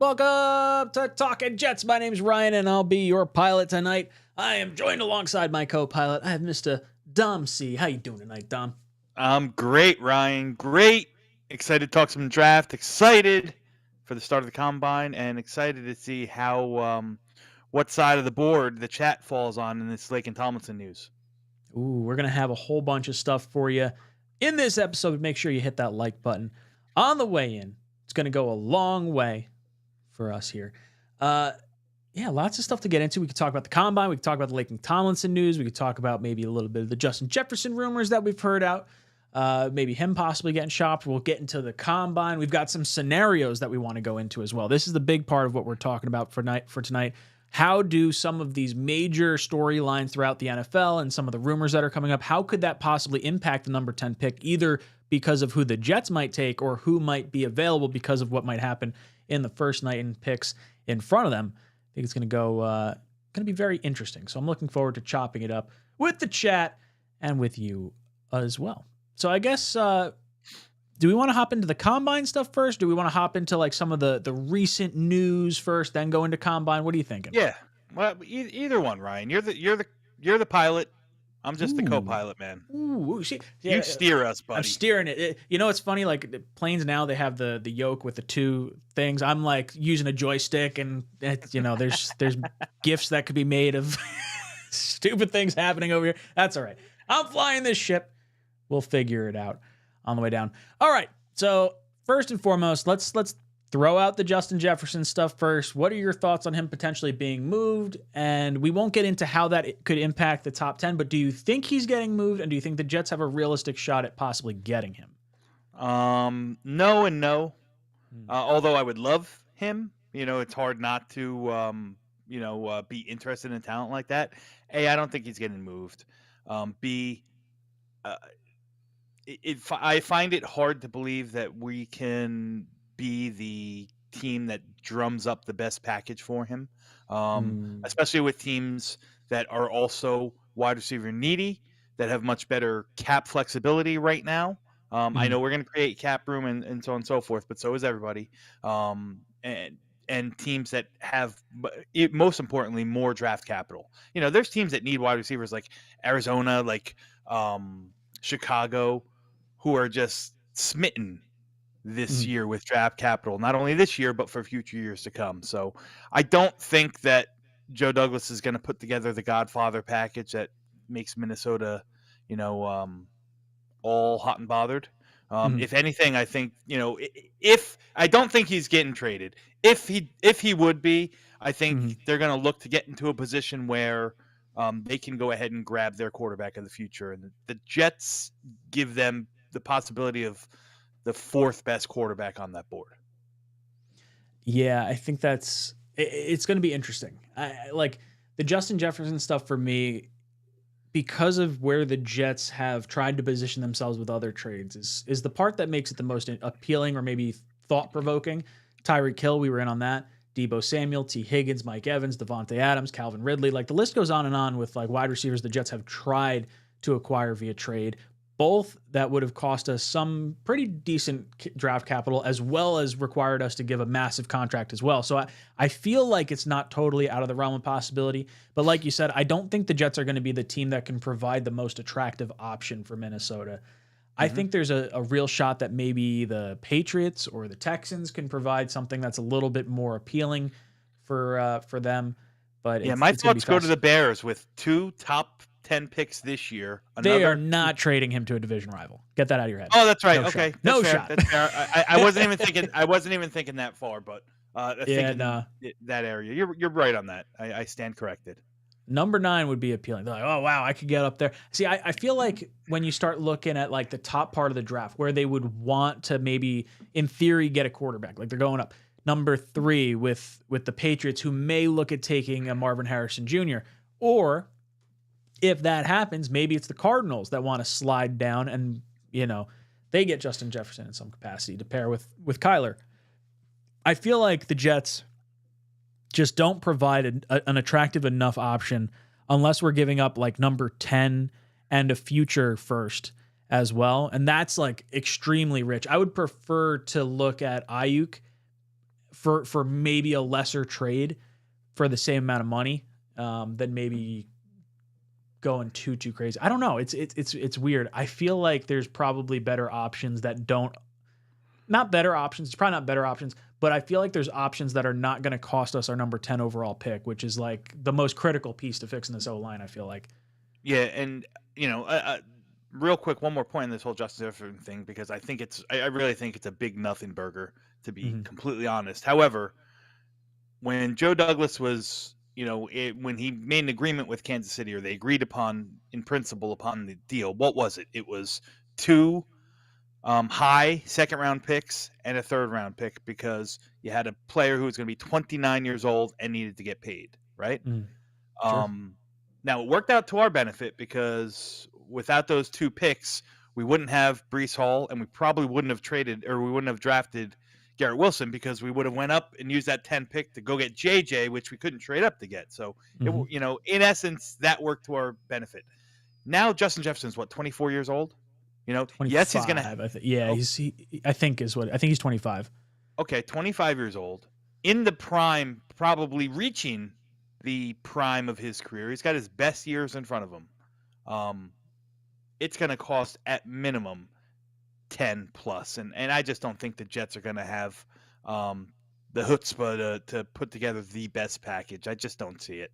Welcome to Talkin' Jets. My name's Ryan, and I'll be your pilot tonight. I am joined alongside my co-pilot. I have Mr. Dom C. How you doing tonight, Dom? I'm great, Ryan. Great. Excited to talk some draft. Excited for the start of the combine, and excited to see how what side of the board the chat falls on in this Laken Tomlinson news. Ooh, we're gonna have a whole bunch of stuff for you in this episode. Make sure you hit that like button on the way in. It's gonna go a long way for us here. Yeah, lots of stuff to get into. We could talk about the combine. We could talk about the Laken Tomlinson news. We could talk about maybe a little bit of the Justin Jefferson rumors that we've heard out. Maybe him possibly getting shopped. We'll get into the combine. We've got some scenarios that we want to go into as well. This is the big part of what we're talking about for tonight. How do some of these major storylines throughout the NFL and some of the rumors that are coming up, how could that possibly impact the number 10 pick, either because of who the Jets might take or who might be available because of what might happen in the first night in picks in front of them? I think it's going to be very interesting. So I'm looking forward to chopping it up with the chat and with you as well. So I guess, do we want to hop into the combine stuff first? Do we want to hop into like some of the recent news first, then go into combine? What are you thinking? Yeah, well, either one, Ryan. You're the pilot. I'm just the co-pilot, man. Ooh, you steer us, buddy. I'm steering it. You know, it's funny. Like the planes now, they have the yoke with the two things. I'm like using a joystick, and there's gifts that could be made of stupid things happening over here. That's all right. I'm flying this ship. We'll figure it out on the way down. All right. So first and foremost, let's throw out the Justin Jefferson stuff first. What are your thoughts on him potentially being moved? And we won't get into how that could impact the top 10, but do you think he's getting moved? And do you think the Jets have a realistic shot at possibly getting him? No and no. Although I would love him, it's hard not to, be interested in talent like that. A, I don't think he's getting moved. B, I find it hard to believe that we can be the team that drums up the best package for him, especially with teams that are also wide receiver needy, that have much better cap flexibility right now. I know we're going to create cap room and so on and so forth, but so is everybody. And teams that have, most importantly, more draft capital. There's teams that need wide receivers like Arizona, like Chicago, who are just smitten this year with draft capital, not only this year, but for future years to come. So I don't think that Joe Douglas is going to put together the Godfather package that makes Minnesota, all hot and bothered. If anything, I think, if I don't think he's getting traded, if he would be, I think they're going to look to get into a position where they can go ahead and grab their quarterback of the future. And the Jets give them the possibility of the fourth best quarterback on that board. Yeah, I think it's going to be interesting. Like the Justin Jefferson stuff for me, because of where the Jets have tried to position themselves with other trades, is the part that makes it the most appealing or maybe thought-provoking. Tyreek Hill, we were in on that. Deebo Samuel, T. Higgins, Mike Evans, Devontae Adams, Calvin Ridley. Like the list goes on and on with like wide receivers the Jets have tried to acquire via trade. Both that would have cost us some pretty decent draft capital, as well as required us to give a massive contract as well. So I feel like it's not totally out of the realm of possibility. But like you said, I don't think the Jets are going to be the team that can provide the most attractive option for Minnesota. I think there's a real shot that maybe the Patriots or the Texans can provide something that's a little bit more appealing for them. But yeah, my thoughts go to the Bears with 2 top 10 picks this year. They are not trading him to a division rival. Get that out of your head. Oh, that's right. No okay, shot. No fair. shot. That's fair. I wasn't even thinking. I wasn't even thinking that far, but that area. You're right on that. I stand corrected. Number 9 would be appealing. They're like, oh wow, I could get up there. See, I feel like when you start looking at like the top part of the draft, where they would want to maybe, in theory, get a quarterback, like they're going up. Number 3 with the Patriots, who may look at taking a Marvin Harrison Jr. Or if that happens, maybe it's the Cardinals that want to slide down and, they get Justin Jefferson in some capacity to pair with Kyler. I feel like the Jets just don't provide an attractive enough option unless we're giving up like number 10 and a future first as well. And that's like extremely rich. I would prefer to look at Ayuk for maybe a lesser trade for the same amount of money than maybe going too crazy. I don't know. It's weird. I feel like there's probably better options that don't not better options. It's probably not better options, but I feel like there's options that are not going to cost us our number 10 overall pick, which is like the most critical piece to fixing this O-line, I feel like. Yeah, and real quick, one more point on this whole Justin Jefferson thing, because I really think it's a big nothing burger, to be completely honest. However, when Joe Douglas was, when he made an agreement with Kansas City, or they agreed upon in principle upon the deal, what was it? It was 2 high second-round picks and a third-round pick, because you had a player who was going to be 29 years old and needed to get paid, right? Sure. Now, it worked out to our benefit, because without those 2 picks, we wouldn't have Breece Hall, and we probably wouldn't have traded, or we wouldn't have drafted Garrett Wilson, because we would have went up and used that 10 pick to go get JJ, which we couldn't trade up to get. So, in essence, that worked to our benefit. Now, Justin Jefferson's 24 years old? Yes, he's going to have. I think he's 25. Okay, 25 years old. In the prime, probably reaching the prime of his career. He's got his best years in front of him. It's going to cost at minimum 10 plus, and I just don't think the Jets are going to have the chutzpah to put together the best package. I just don't see it.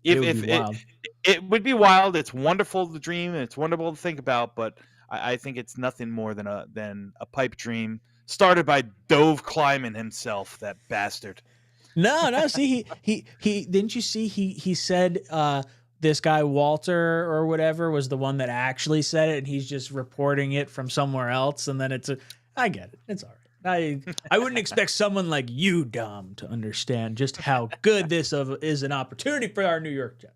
It would be wild. It's wonderful to dream, and it's wonderful to think about, but I think it's nothing more than a pipe dream started by Dove Kleiman himself, that bastard. No. See, he didn't you see he said this guy Walter or whatever was the one that actually said it, and he's just reporting it from somewhere else. And then I get it. It's all right. I wouldn't expect someone like you, Dom, to understand just how good this is an opportunity for our New York Jets.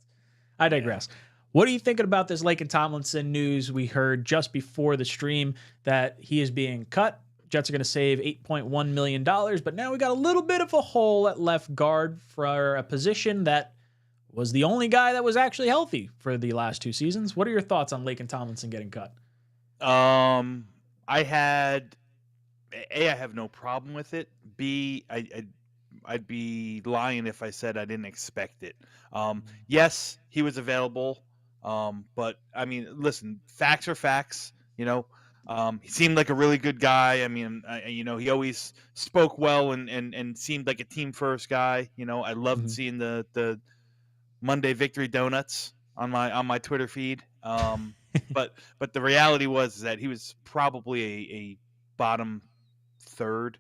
I digress. Yeah. What are you thinking about this Laken Tomlinson news? We heard just before the stream that he is being cut. Jets are going to save $8.1 million, but now we got a little bit of a hole at left guard for a position that was the only guy that was actually healthy for the last 2 seasons. What are your thoughts on Laken Tomlinson getting cut? I have no problem with it. B, I'd be lying if I said I didn't expect it. Yes, he was available, but I mean, listen, facts are facts. He seemed like a really good guy. I mean, he always spoke well and seemed like a team first guy. I loved seeing the Monday Victory Donuts on my Twitter feed. But the reality was that he was probably a bottom third,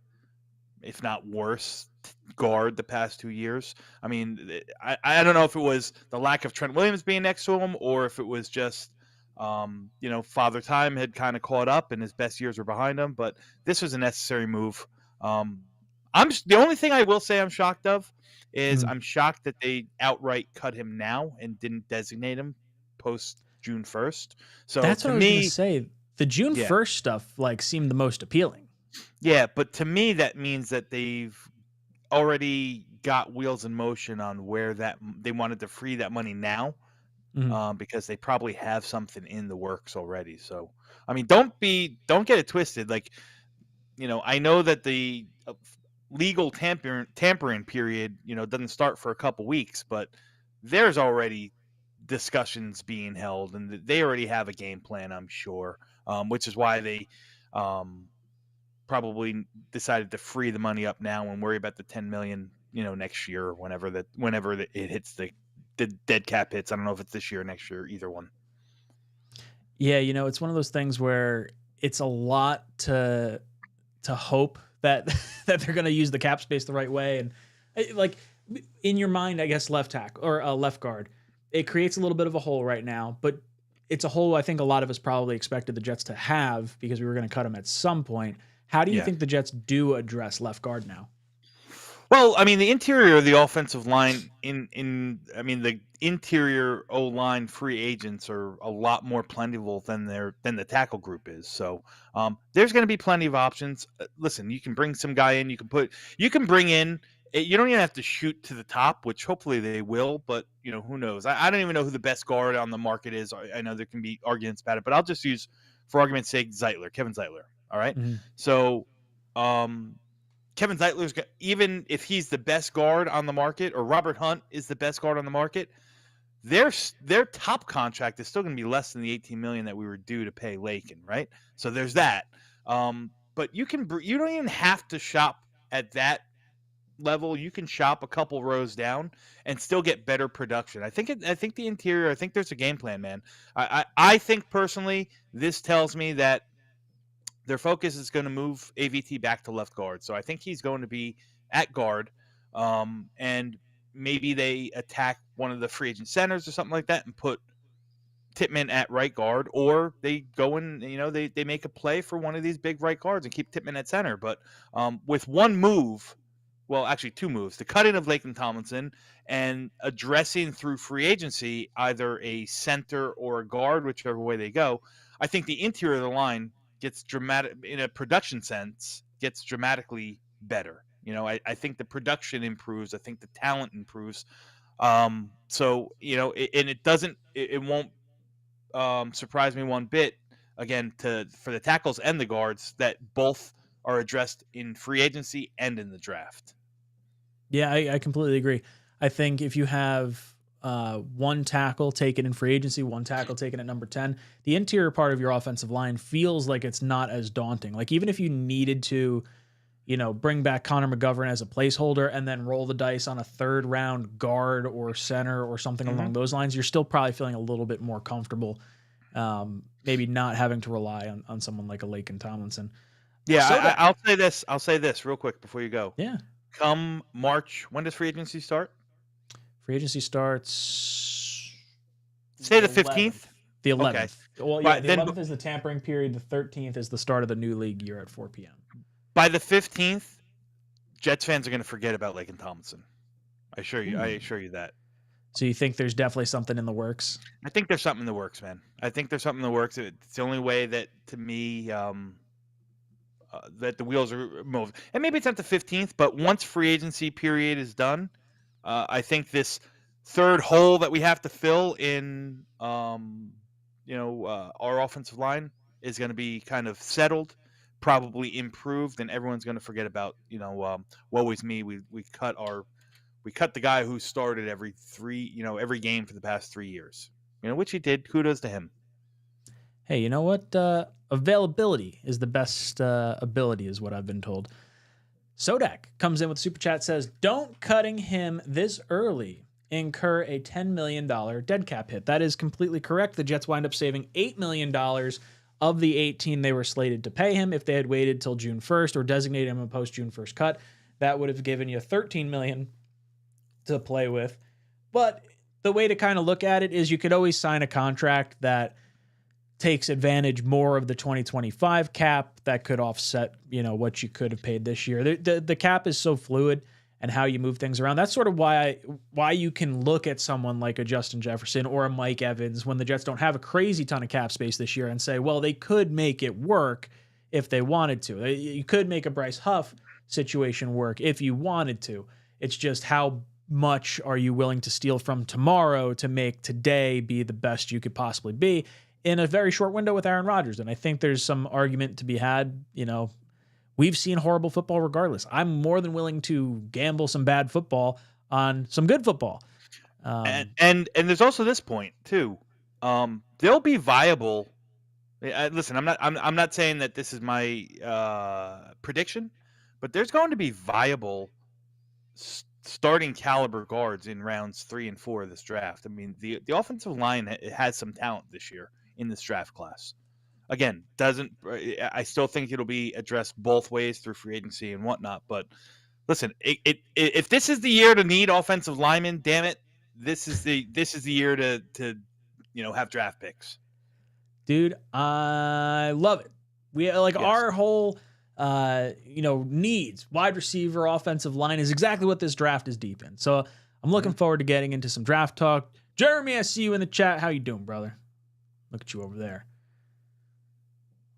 if not worse, guard the past 2 years. I mean, I don't know if it was the lack of Trent Williams being next to him, or if it was just Father Time had kind of caught up and his best years were behind him. But this was a necessary move. The only thing I will say I'm shocked of is I'm shocked that they outright cut him now and didn't designate him post June 1st. So that's what I was going to say. The June 1st stuff seemed the most appealing. Yeah, but to me that means that they've already got wheels in motion on where that they wanted to free that money now, because they probably have something in the works already. So I mean, don't get it twisted. I know that the legal tampering period, doesn't start for a couple weeks, but there's already discussions being held, and they already have a game plan, I'm sure, which is why they probably decided to free the money up now and worry about the 10 million, next year, or whenever it hits the dead cap hits. I don't know if it's this year or next year, either one. Yeah, it's one of those things where it's a lot to hope that they're going to use the cap space the right way. And in your mind, I guess left tackle or left guard, it creates a little bit of a hole right now, but it's a hole I think a lot of us probably expected the Jets to have, because we were going to cut them at some point. How do you think the Jets do address left guard now? Well, I mean, the interior of the offensive line the interior O-line free agents are a lot more plentiful than the tackle group is. So there's going to be plenty of options. Listen, you can bring some guy in. You can bring in. You don't even have to shoot to the top, which hopefully they will. But who knows? I don't even know who the best guard on the market is. I know there can be arguments about it, but I'll just use, for argument's sake, Kevin Zeitler. All right. So Kevin Zeitler's even if he's the best guard on the market, or Robert Hunt is the best guard on the market, their top contract is still going to be less than the $18 million that we were due to pay Laken, right? So there's that. But you don't even have to shop at that level. You can shop a couple rows down and still get better production. I think the interior. I think there's a game plan, man. I think personally, this tells me that their focus is going to move AVT back to left guard. So I think he's going to be at guard, and maybe they attack one of the free agent centers or something like that and put Tippmann at right guard, or they go and they make a play for one of these big right guards and keep Tippmann at center. But with one move, well, actually two moves, the cutting of Laken Tomlinson and addressing through free agency either a center or a guard, whichever way they go, I think the interior of the line gets dramatic in a production sense, gets dramatically better. I think the production improves. I think the talent improves. So it won't surprise me one bit, again, for the tackles and the guards, that both are addressed in free agency and in the draft. Yeah, I completely agree. I think if you have one tackle taken in free agency, one tackle taken at number 10, the interior part of your offensive line feels like it's not as daunting. Like, even if you needed to, bring back Connor McGovern as a placeholder and then roll the dice on a third round guard or center or something along those lines, you're still probably feeling a little bit more comfortable, maybe not having to rely on someone like a Laken Tomlinson. Yeah, I'll say this real quick before you go. Yeah. Come March, when does free agency start? Free agency starts... Say the 15th? The 11th. Okay. Well, yeah, right, the 11th is the tampering period. The 13th is the start of the new league year at 4 p.m. By the 15th, Jets fans are going to forget about Laken Tomlinson. I assure you that. So you think there's definitely something in the works? I think there's something in the works, man. I think there's something in the works. It's the only way that, to me, that the wheels are moved. And maybe it's not the 15th, but once free agency period is done, I think this third hole that we have to fill in, our offensive line is going to be kind of settled, probably improved, and everyone's going to forget about, woe is me. We cut the guy who started every game for the past 3 years, which he did. Kudos to him. Hey, you know what? Availability is the best ability, is what I've been told. Sodak comes in with super chat, says, "Don't cutting him this early incur a $10 million dead cap hit." That is completely correct. The Jets wind up saving $8 million of the 18 they were slated to pay him. If they had waited till June 1st or designated him a post-June 1st cut, that would have given you $13 million to play with. But the way to kind of look at it is you could always sign a contract that takes advantage more of the 2025 cap that could offset, what you could have paid this year. The cap is so fluid and how you move things around. That's sort of why you can look at someone like a Justin Jefferson or a Mike Evans when the Jets don't have a crazy ton of cap space this year and say, well, they could make it work if they wanted to. You could make a Bryce Huff situation work if you wanted to. It's just how much are you willing to steal from tomorrow to make today be the best you could possibly be in a very short window with Aaron Rodgers. And I think there's some argument to be had. We've seen horrible football regardless. I'm more than willing to gamble some bad football on some good football. And there's also this point too. They'll be viable. Listen, I'm not saying that this is my prediction, but there's going to be viable starting caliber guards in rounds 3 and 4 of this draft. I mean, the offensive line has some talent this year in this draft class. Again, I still think it'll be addressed both ways through free agency and whatnot. But listen, if this is the year to need offensive linemen, damn it, this is the year to have draft picks. Dude, I love it. We our whole needs, wide receiver, offensive line is exactly what this draft is deep in. So I'm looking forward to getting into some draft talk. Jeremy, I see you in the chat. How you doing, brother? Look at you over there.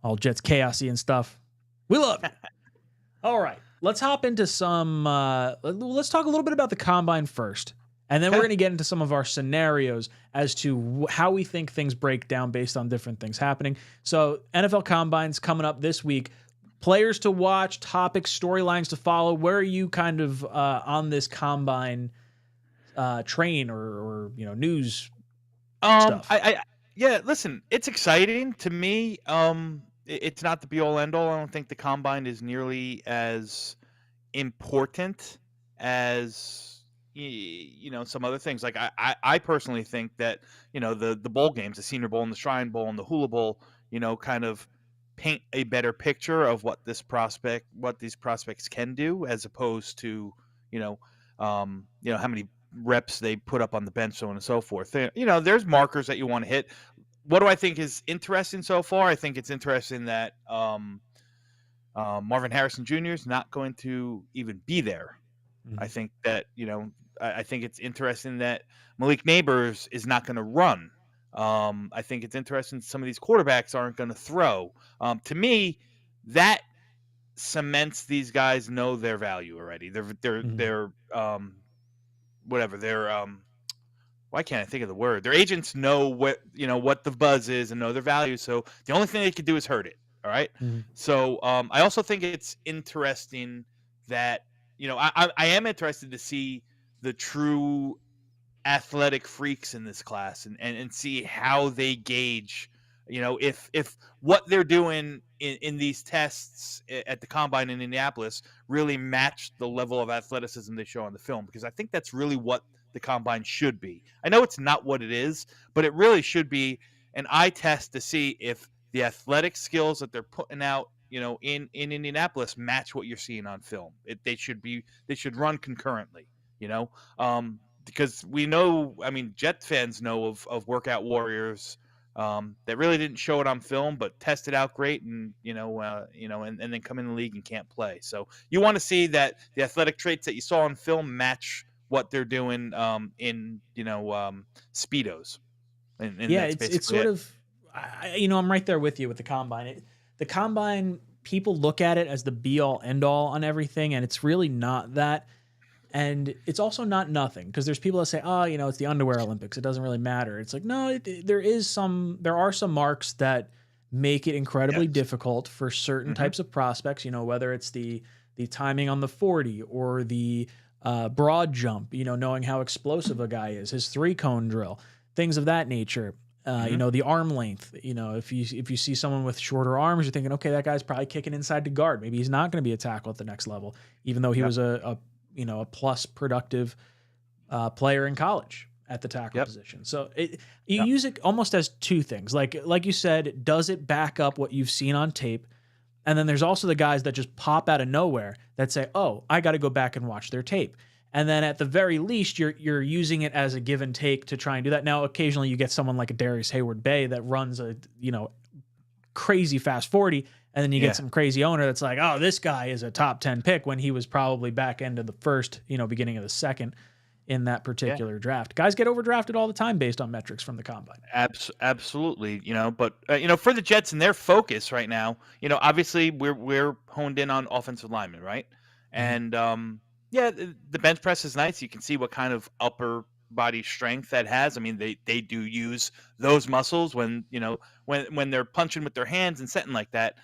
All Jets chaosy and stuff. We love it. All right. Let's hop into some, let's talk a little bit about the combine first. And then we're going to get into some of our scenarios as to how we think things break down based on different things happening. So NFL Combine's coming up this week. players to watch, topics, storylines to follow. Where are you kind of on this combine train or news stuff? Yeah, listen, it's exciting to me. It's not the be all end all. I don't think the combine is nearly as important as some other things. Like I personally think that the bowl games, the Senior Bowl and the Shrine Bowl and the Hula Bowl, kind of paint a better picture of what these prospects can do, as opposed to how many reps they put up on the bench, so on and so forth. There's markers that you want to hit. What do I think is interesting so far? I think it's interesting that Marvin Harrison Jr. is not going to even be there. I think that I think it's interesting that Malik Neighbors is not going to run. I think it's interesting some of these quarterbacks aren't going to throw. To me, that cements these guys know their value already. They're whatever. Why can't I think of the word? Their agents know what the buzz is and know their value. So the only thing they could do is hurt it. All right. So I also think it's interesting that I am interested to see the true athletic freaks in this class and see how they gauge if what they're doing in these tests at the combine in Indianapolis really match the level of athleticism they show on the film, because I think that's really what the combine should be. I know it's not what it is, but it really should be an eye test to see if the athletic skills that they're putting out in Indianapolis match what you're seeing on film. They should run concurrently, because we know, I mean, Jet fans know of workout warriors that really didn't show it on film, but tested out great, and and then come in the league and can't play. So you want to see that the athletic traits that you saw on film match what they're doing in speedos. And yeah, it's sort of, I'm right there with you with the combine. The combine, people look at it as the be all end all on everything, and it's really not that. And it's also not nothing, because there's people that say, oh, it's the underwear Olympics, it doesn't really matter. It's like, no, there are some marks that make it incredibly difficult for certain types of prospects, whether it's the timing on the 40 or the broad jump, knowing how explosive a guy is, his 3-cone drill, things of that nature. The arm length, if you see someone with shorter arms, you're thinking, okay, that guy's probably kicking inside to guard. Maybe he's not going to be a tackle at the next level, even though he was a plus productive player in college at the tackle position. So you use it almost as two things. Like you said, does it back up what you've seen on tape? And then there's also the guys that just pop out of nowhere that say, oh, I got to go back and watch their tape. And then at the very least, you're using it as a give and take to try and do that. Now, occasionally you get someone like a Darius Hayward-Bay that runs a crazy fast 40, and then you get some crazy owner that's like, oh, this guy is a top 10 pick when he was probably back end of the first, beginning of the second in that particular draft. Guys get overdrafted all the time based on metrics from the combine. Absolutely, but for the Jets and their focus right now, obviously we're honed in on offensive linemen, right? And the bench press is nice. You can see what kind of upper body strength that has. I mean, they do use those muscles when they're punching with their hands and setting like that.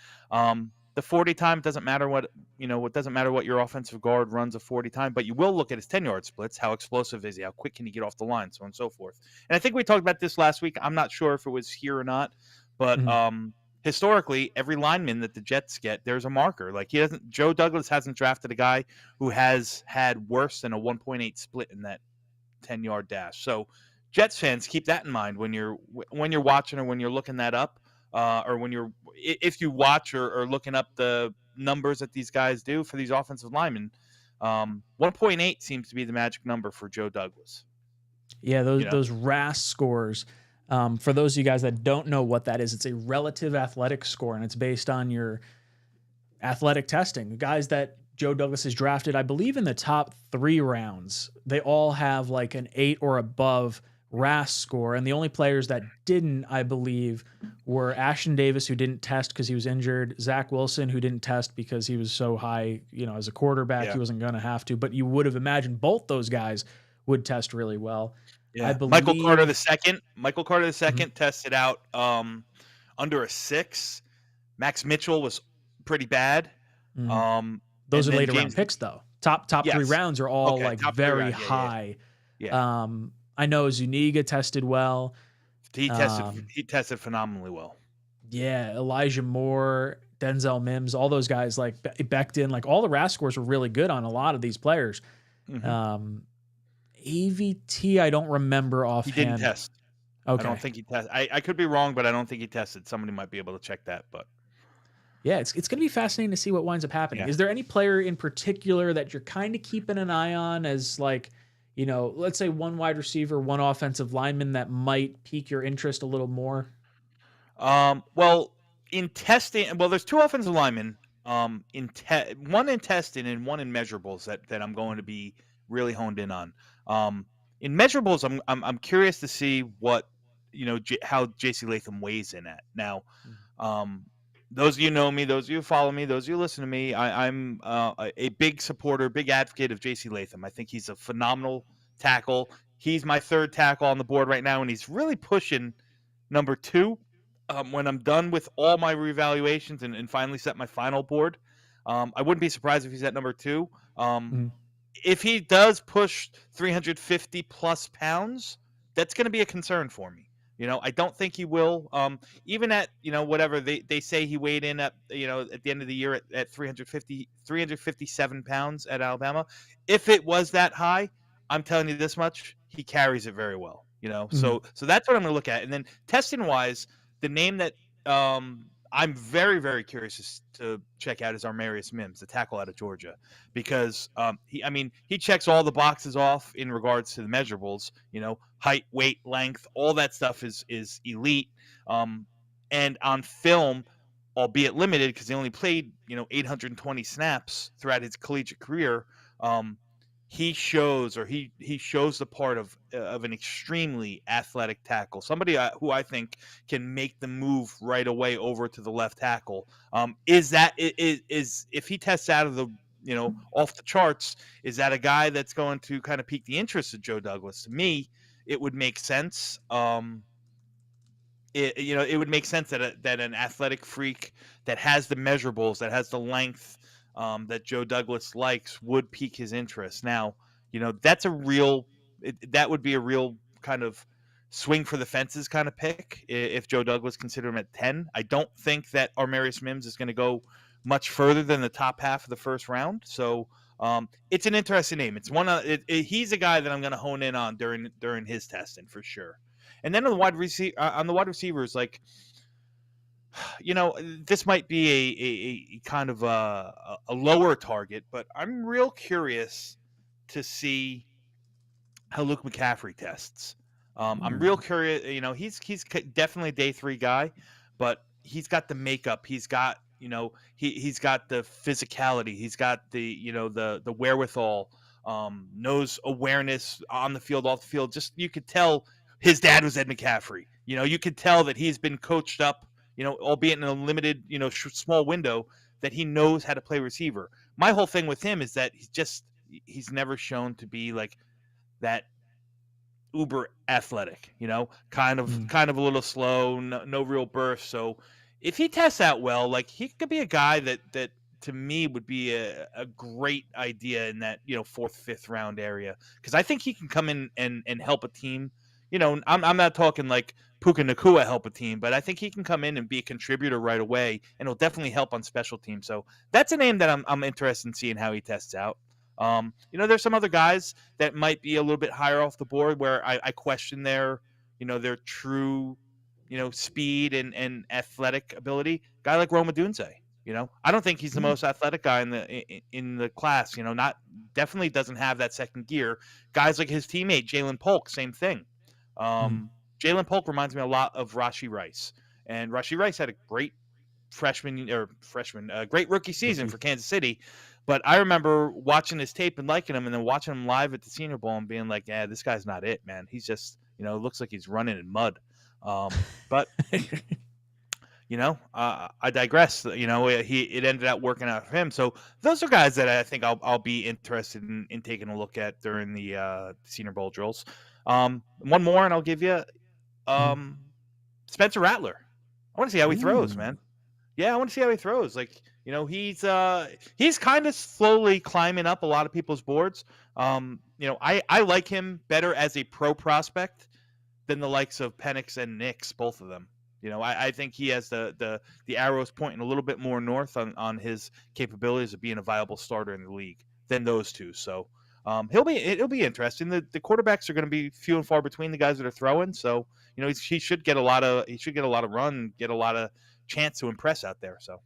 The 40 time doesn't matter what your offensive guard runs a 40 time, but you will look at his 10-yard splits. How explosive is he? How quick can he get off the line? So on and so forth. And I think we talked about this last week. I'm not sure if it was here or not, but historically, every lineman that the Jets get, there's a marker. Like Joe Douglas hasn't drafted a guy who has had worse than a 1.8 split in that 10-yard dash. So Jets fans, keep that in mind when you're watching or when you're looking that up, or if you watch or looking up the numbers that these guys do for these offensive linemen. 1.8 seems to be the magic number for Joe Douglas. Yeah, those RAS scores. For those of you guys that don't know what that is, it's a relative athletic score, and it's based on your athletic testing. The guys that Joe Douglas has drafted, I believe in the top 3 rounds, they all have like an 8 or above RAS score. And the only players that didn't, I believe, were Ashton Davis, who didn't test because he was injured, Zach Wilson, who didn't test because he was so high, as a quarterback, he wasn't going to have to. But you would have imagined both those guys would test really well. Yeah. Michael Carter II tested out under a 6. Max Mitchell was pretty bad. Mhm. Those And are then later James, round picks, though. Top 3 yes, rounds are all okay, like top 3 very round, yeah. high. Yeah. I know 𝐒𝐮𝐬𝐫 tested well. He tested Um, he tested phenomenally well. yeah, Elijah Moore, Denzel Mims, all those guys like Becton, like all the RAS scores were really good on a lot of these players. Mhm. AVT, I don't remember He didn't offhand. test. I don't Okay. think he tested. I could be wrong, but I don't think he tested. Somebody might be able to check that, but Yeah, it's going to be fascinating to see what winds up happening. yeah. Is there any player in particular that you're kind of keeping an eye on as like, let's say one wide receiver, one offensive lineman that might pique your interest a little more? Well, in testing, well, there's 2 offensive linemen. One in testing and one in measurables that I'm going to be really honed in on. In measurables, I'm curious to see what how 𝐃𝐨𝐦 𝐂 weighs in at now. Um, those of you know me, those of you who follow me, those of you who listen to me, I'm a big supporter, big advocate of 𝐃𝐨𝐦 𝐂. I think he's a phenomenal tackle. He's my 3rd tackle on the board right now, and he's really pushing number 2. When I'm done with all my reevaluations and finally set my final board, I wouldn't be surprised if he's at number 2. Mhm. If he does push 350 plus pounds, that's going to be a concern for me. I don't think he will. Even at whatever they say he weighed in at at the end of the year at 357 pounds at Alabama. If it was that high, I'm telling you this much, he carries it very well. Mhm. So that's what I'm going to look at. And then testing wise, the name that I'm very, very curious to check out is Armarius Mims, the tackle out of Georgia, because he checks all the boxes off in regards to the measurables. Height, weight, length, all that stuff is elite. And on film, albeit limited, because he only played 820 snaps throughout his collegiate career. He shows the part of an extremely athletic tackle, somebody who I think can make the move right away over to the left tackle. Is if he tests out of the off the charts, is that a guy that's going to kind of pique the interest of Joe Douglas? To me, it would make sense. It would make sense that an athletic freak that has the measurables, that has the length that Joe Douglas likes, would pique his interest. Now, that's that would be a real kind of swing for the fences kind of pick if Joe Douglas considered him at 10. I don't think that Armarius Mims is going to go much further than the top half of the first round. So it's an interesting name. It's he's a guy that I'm going to hone in on during his testing for sure. And then on the wide receivers, like this might be a kind of a lower target, but I'm real curious to see how Luke McCaffrey tests. I'm real curious. He's definitely a day 3 guy, but he's got the makeup. He's got he's got the physicality. He's got the wherewithal. Knows awareness on the field, off the field. Just you could tell his dad was Ed McCaffrey. You could tell that he's been coached up. Albeit in a limited small window, that he knows how to play receiver. My whole thing with him is that he's never shown to be like that uber athletic, kind of a little slow, no real burst. So if he tests out well, like he could be a guy that to me would be a great idea in that 4th, 5th round area, because I think he can come in and help a team. I'm not talking like Puka Nacua help a team, but I think he can come in and be a contributor right away, and he'll definitely help on special teams. So that's a name that I'm interested in seeing how he tests out. There's some other guys that might be a little bit higher off the board where I question their true, speed and athletic ability. Guy like Rome Odunze. I don't think he's the most athletic guy in the class. Not definitely doesn't have that second gear. Guys like his teammate Jalen Polk, same thing. Jalen Polk reminds me a lot of Rashee Rice, and Rashee Rice had a great great rookie season for Kansas City. But I remember watching his tape and liking him, and then watching him live at the Senior Bowl and being like, "Yeah, this guy's not it, man. He's just, looks like he's running in mud." But I digress. It ended up working out for him. So those are guys that I think I'll be interested in taking a look at during the Senior Bowl drills. One more, and I'll give you Spencer Rattler. I want to see how he throws, man. Yeah, I want to see how he throws. Like, He's kind of slowly climbing up a lot of people's boards. I like him better as a pro prospect than the likes of Penix and Nix, both of them. I think he has the arrows pointing a little bit more north on his capabilities of being a viable starter in the league than those two. So it'll be interesting. The quarterbacks are going to be few and far between, the guys that are throwing. So he should get a lot of run, get a lot of chance to impress out there. So.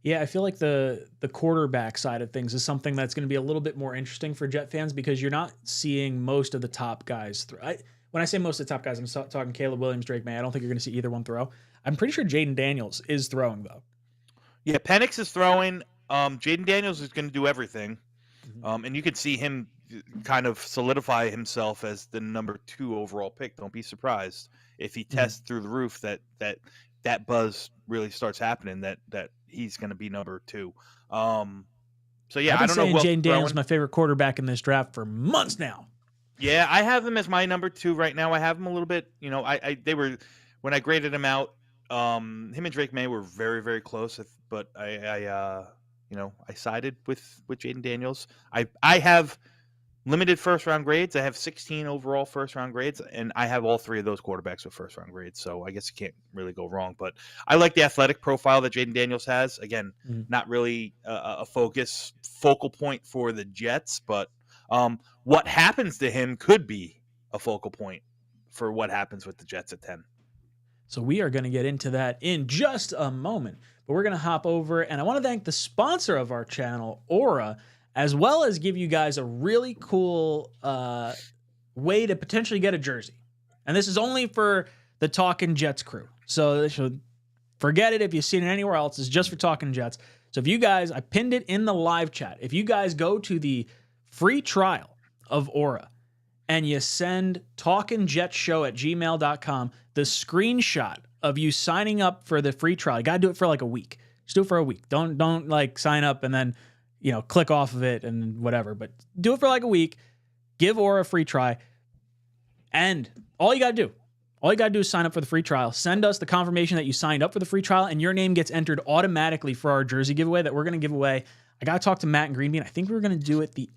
Yeah, I feel like the quarterback side of things is something that's going to be a little bit more interesting for Jet fans because you're not seeing most of the top guys throw. When I say most of the top guys, I'm talking 𝐃𝐨𝐦 Williams, Drake May. I don't think you're going to see either one throw. I'm pretty sure Jayden Daniels is throwing, though. Yeah, Penix is throwing. Jayden Daniels is going to do everything. And you could see him kind of solidify himself as the number 2 overall pick. Don't be surprised if he tests through the roof that buzz really starts happening, that he's going to be number 2. So yeah, I've been saying Jayden Daniels is my my favorite quarterback in this draft for months now. Yeah, I have him as my number 2 right now. I have him a little bit. They were, when I graded him out, him and Drake May were very, very close. But I sided with Jayden Daniels. I have limited first round grades. I have 16 overall first round grades, and I have all 3 of those quarterbacks with first round grades. So I guess you can't really go wrong. But I like the athletic profile that Jayden Daniels has. Again, not really a focal point for the Jets, but what happens to him could be a focal point for what happens with the Jets at 10. So we are going to get into that in just a moment, but we're going to hop over, and I want to thank the sponsor of our channel, Aura, as well as give you guys a really cool way to potentially get a jersey. And this is only for the Talkin Jets crew. So forget it if you've seen it anywhere else. It's just for Talkin Jets. So if you guys, I pinned it in the live chat. If you guys go to the free trial of Aura and you send talkinjetshow@gmail.com the screenshot of you signing up for the free trial. You got to do it for like a week. Just do it for a week. Don't like sign up and then, click off of it and whatever, but do it for like a week. Give Aura a free try. And all you got to do is sign up for the free trial. Send us the confirmation that you signed up for the free trial, and your name gets entered automatically for our jersey giveaway that we're going to give away. I got to talk to Matt and Greenbean. I think we were going to do it the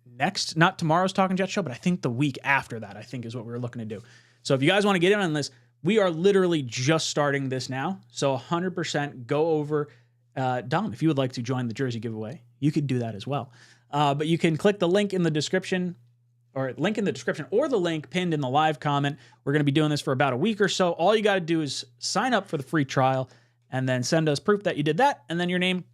next, not tomorrow's Talkin Jets show, but I think the week after that, I think is what we were looking to do. So if you guys want to get in on this, we are literally just starting this now. So 100% go over. Dom, if you would like to join the jersey giveaway, you could do that as well. But you can click the link in the description or the link pinned in the live comment. We're going to be doing this for about a week or so. All you got to do is sign up for the free trial and then send us proof that you did that. And then your name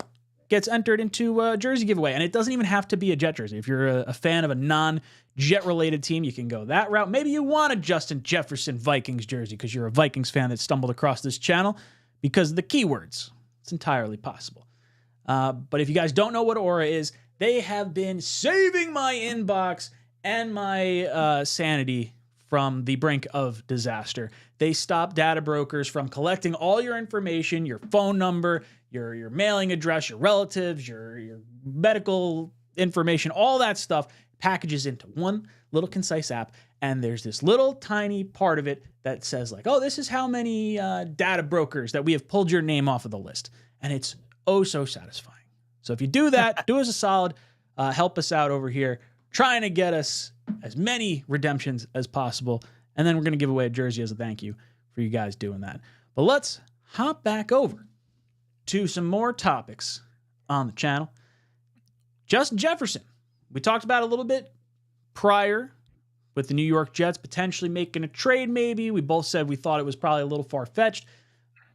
gets entered into a jersey giveaway. And it doesn't even have to be a Jet jersey. If you're a fan of a non-Jet related team, you can go that route. Maybe you want a Justin Jefferson Vikings jersey because you're a Vikings fan that stumbled across this channel because of the keywords. It's entirely possible. But if you guys don't know what Aura is, they have been saving my inbox and my sanity from the brink of disaster. They stop data brokers from collecting all your information, your phone number, your mailing address, your relatives, your medical information, all that stuff packages into one little concise app. And there's this little tiny part of it that says like, oh, this is how many data brokers that we have pulled your name off of the list. And it's oh so satisfying. So if you do that, do us a solid, help us out over here, trying to get us as many redemptions as possible. And then we're going to give away a jersey as a thank you for you guys doing that. But let's hop back over to some more topics on the channel. Justin Jefferson. We talked about it a little bit prior with the New York Jets potentially making a trade maybe. We both said we thought it was probably a little far-fetched.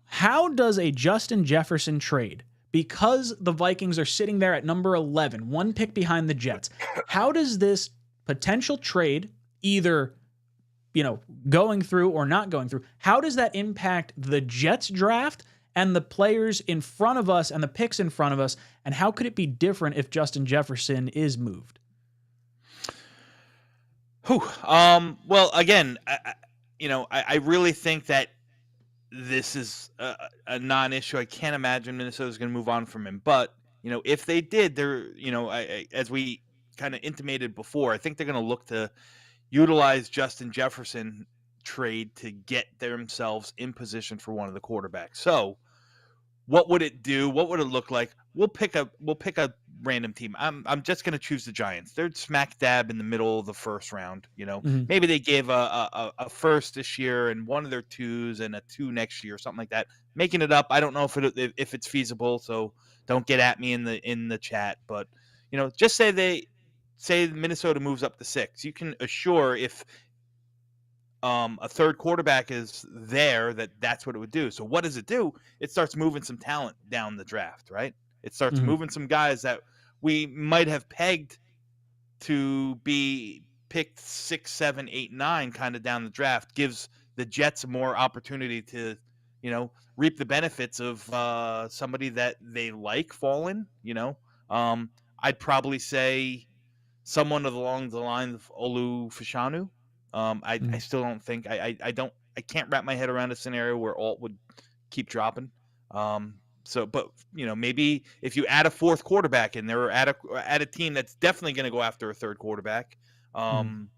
How does a Justin Jefferson trade, because the Vikings are sitting there at number 11, one pick behind the Jets, how does this potential trade, either going through or not going through, how does that impact the Jets draft and the players in front of us and the picks in front of us? And how could it be different if Justin Jefferson is moved? Well, again, I really think that this is a non-issue. I can't imagine Minnesota's going to move on from him. But, if they did, as we kind of intimated before, I think they're going to look to utilize Justin Jefferson trade to get themselves in position for one of the quarterbacks. So what would it do? What would it look like? We'll pick a random team. I'm just gonna choose the Giants. They're smack dab in the middle of the first round. Maybe they gave a first this year and one of their twos and a 2 next year, or something like that. Making it up. I don't know if it's feasible, so don't get at me in the chat. But just say Minnesota moves up to 6. You can assure if a third quarterback is there, that's what it would do. So what does it do? It starts moving some talent down the draft, right? It starts moving some guys that we might have pegged to be picked 6, 7, 8, 9 kind of down the draft. Gives the Jets more opportunity to, reap the benefits of somebody that they like falling. I'd probably say someone along the line of 𝐒𝐮𝐬 𝐂. I still don't think I can't wrap my head around a scenario where Alt would keep dropping. But maybe if you add a fourth quarterback in there, or add a team that's definitely going to go after a third quarterback, then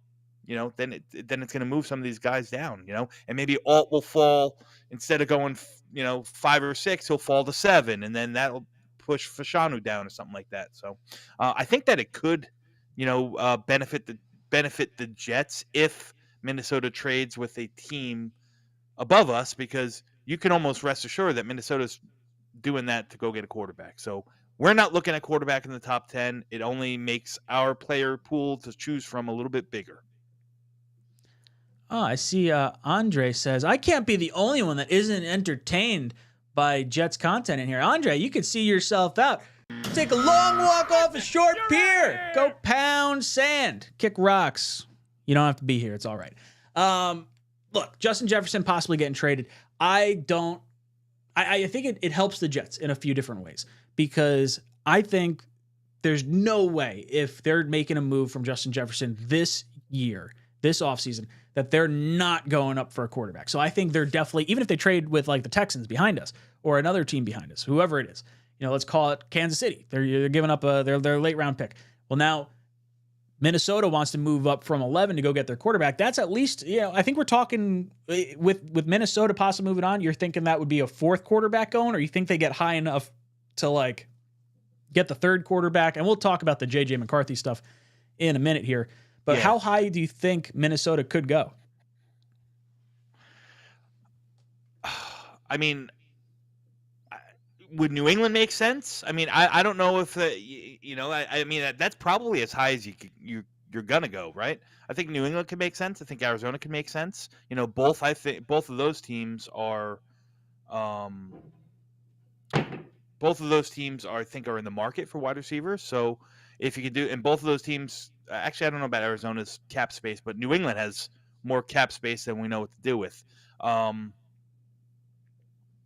it's going to move some of these guys down. And maybe Alt will fall, instead of going 5 or 6, he'll fall to 7, and then that'll push Fashanu down or something like that. So I think that it could benefit the Jets if Minnesota trades with a team above us, because you can almost rest assured that Minnesota's doing that to go get a quarterback. So we're not looking at quarterback in the top 10. It only makes our player pool to choose from a little bit bigger. Oh, I see. Andre says, I can't be the only one that isn't entertained by Jets content in here. Andre, you could see yourself out. Take a long walk off a short pier. Go pound sand. Kick rocks. You don't have to be here. It's all right. Look, Justin Jefferson possibly getting traded. I think it helps the Jets in a few different ways, because I think there's no way, if they're making a move from Justin Jefferson this year, this offseason, that they're not going up for a quarterback. So I think they're definitely, even if they trade with like the Texans behind us or another team behind us, whoever it is, let's call it Kansas City. They're giving up their late round pick. Well, now Minnesota wants to move up from 11 to go get their quarterback. That's at least, I think we're talking with Minnesota possibly moving on. You're thinking that would be a fourth quarterback going, or you think they get high enough to like get the third quarterback? And we'll talk about the J.J. McCarthy stuff in a minute here. But how high do you think Minnesota could go? I mean, would New England make sense? I mean, I don't know if I mean that's probably as high as you're gonna go, right? I think New England could make sense. I think Arizona could make sense. Both of those teams are, I think, are in the market for wide receivers. So if you could do, and both of those teams, actually, I don't know about Arizona's cap space, but New England has more cap space than we know what to do with.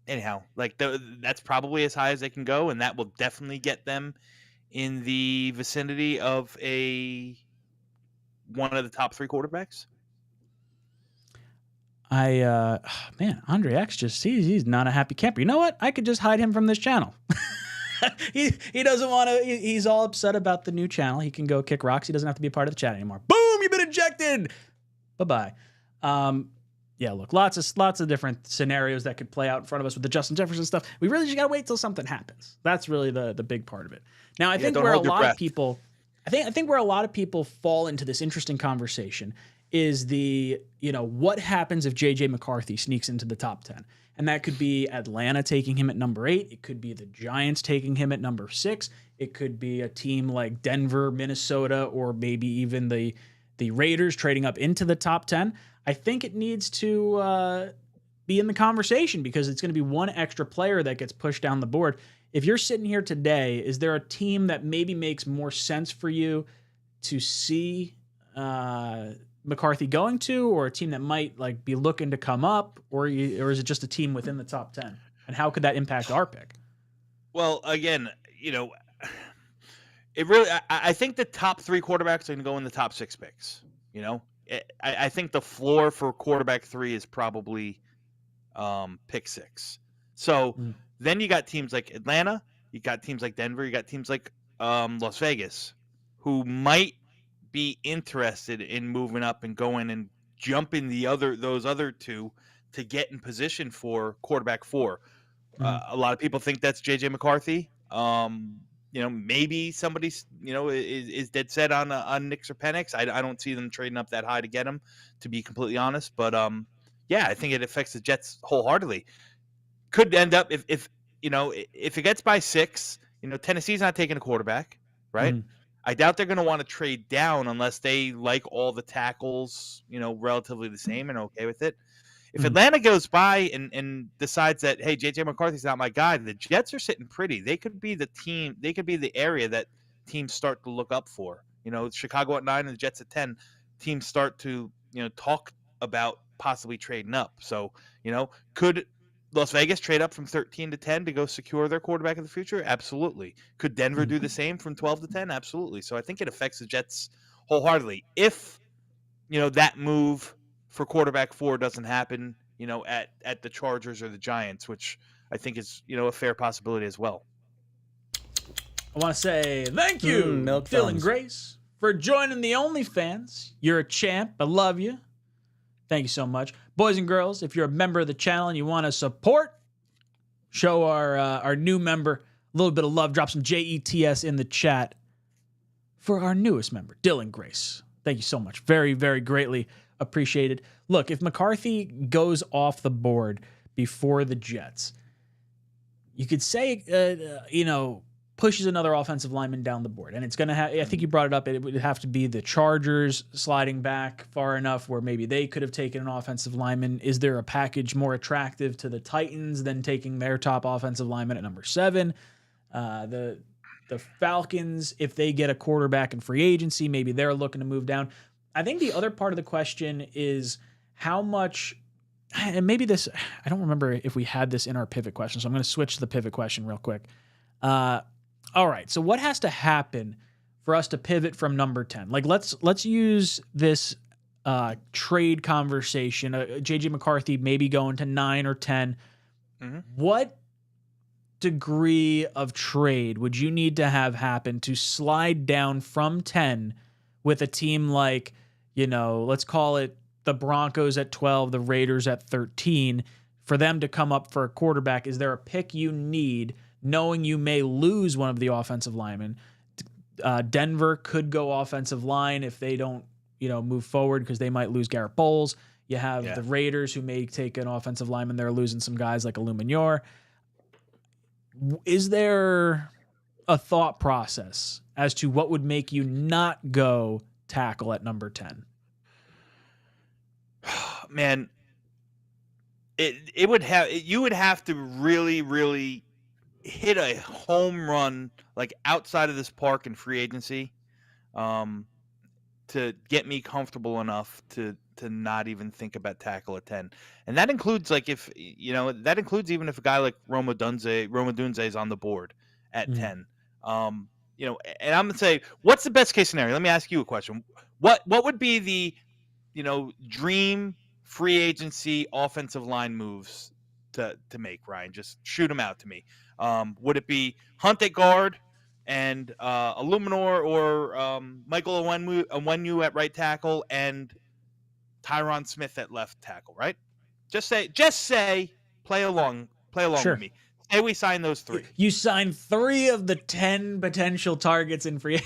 Anyhow, like that's probably as high as they can go, and that will definitely get them in the vicinity of one of the top 3 quarterbacks. Man, Andre X he's not a happy camper. You know what? I could just hide him from this channel. he doesn't want to. He's all upset about the new channel. He can go kick rocks. He doesn't have to be a part of the chat anymore. Boom! You've been ejected. Bye bye. Yeah, look, lots of different scenarios that could play out in front of us with the Justin Jefferson stuff. We really just gotta wait till something happens. That's really the big part of it. Now, I think where a lot of people, I think where a lot of people fall into this interesting conversation is what happens if J.J. McCarthy sneaks into the top 10, and that could be Atlanta taking him at number 8. It could be the Giants taking him at number 6. It could be a team like Denver, Minnesota, or maybe even the Raiders trading up into the top 10. I think it needs to be in the conversation, because it's going to be one extra player that gets pushed down the board. If you're sitting here today, is there a team that maybe makes more sense for you to see McCarthy going to, or a team that might like be looking to come up, or is it just a team within the top 10? And how could that impact our pick? Well, again, it really, I think the top 3 quarterbacks are going to go in the top 6 picks. I think the floor for quarterback 3 is probably pick 6. So then you got teams like Atlanta, you got teams like Denver, you got teams like Las Vegas, who might be interested in moving up and going and jumping those other 2 to get in position for quarterback 4. A lot of people think that's J.J. McCarthy. Maybe somebody's, is dead set on Knicks or Penix. I don't see them trading up that high to get him, to be completely honest. But I think it affects the Jets wholeheartedly. Could end up if it gets by 6, Tennessee's not taking a quarterback, right? I doubt they're going to want to trade down unless they like all the tackles, relatively the same and okay with it. If Atlanta goes by and decides that, hey, J.J. McCarthy's not my guy, the Jets are sitting pretty. They could be the team. They could be the area that teams start to look up for. Chicago at 9 and the Jets at 10. Teams start to, talk about possibly trading up. So, could Las Vegas trade up from 13 to 10 to go secure their quarterback of the future? Absolutely. Could Denver do the same from 12 to 10? Absolutely. So I think it affects the Jets wholeheartedly. If, that move for quarterback 4 doesn't happen, at the Chargers or the Giants, which I think is, a fair possibility as well. I want to say thank you, Dylan Grace, for joining the OnlyFans. You're a champ. I love you. Thank you so much. Boys and girls, if you're a member of the channel and you want to support, show our new member a little bit of love, drop some JETS in the chat for our newest member, Dylan Grace. Thank you so much. Very, very greatly appreciated. Look, if McCarthy goes off the board before the Jets, you could say, pushes another offensive lineman down the board. And it's going to have, I think you brought it up, it would have to be the Chargers sliding back far enough where maybe they could have taken an offensive lineman. Is there a package more attractive to the Titans than taking their top offensive lineman at number 7? The Falcons, if they get a quarterback in free agency, maybe they're looking to move down. I think the other part of the question is how much, and maybe this, I don't remember if we had this in our pivot question, so I'm going to switch to the pivot question real quick. All right, so what has to happen for us to pivot from number 10? Like, let's use this trade conversation. J.J. McCarthy maybe going to 9 or 10. What degree of trade would you need to have happen to slide down from 10 with a team like, let's call it the Broncos at 12, the Raiders at 13, for them to come up for a quarterback? Is there a pick you need, knowing you may lose one of the offensive linemen? Denver could go offensive line if they don't, move forward, because they might lose Garrett Bowles. You have the Raiders, who may take an offensive lineman. They're losing some guys like 𝐒𝐮𝐬𝐬. Is there a thought process as to what would make you not go tackle at number 10? Man, you would have to really, really hit a home run, like outside of this park in free agency, to get me comfortable enough to not even think about tackle at 10. And that includes, like, if even if a guy like Rome Odunze is on the board at 10. And I'm gonna say, what's the best case scenario? Let me ask you a question. What would be the dream free agency offensive line moves to make, Ryan? Just shoot them out to me. Would it be Hunt at guard and 𝐒𝐮𝐬𝐬, or Michael Onwenu at right tackle and Tyron Smith at left tackle, right? Just say, play along with me. Say we sign those 3. You sign 3 of the 10 potential targets in free.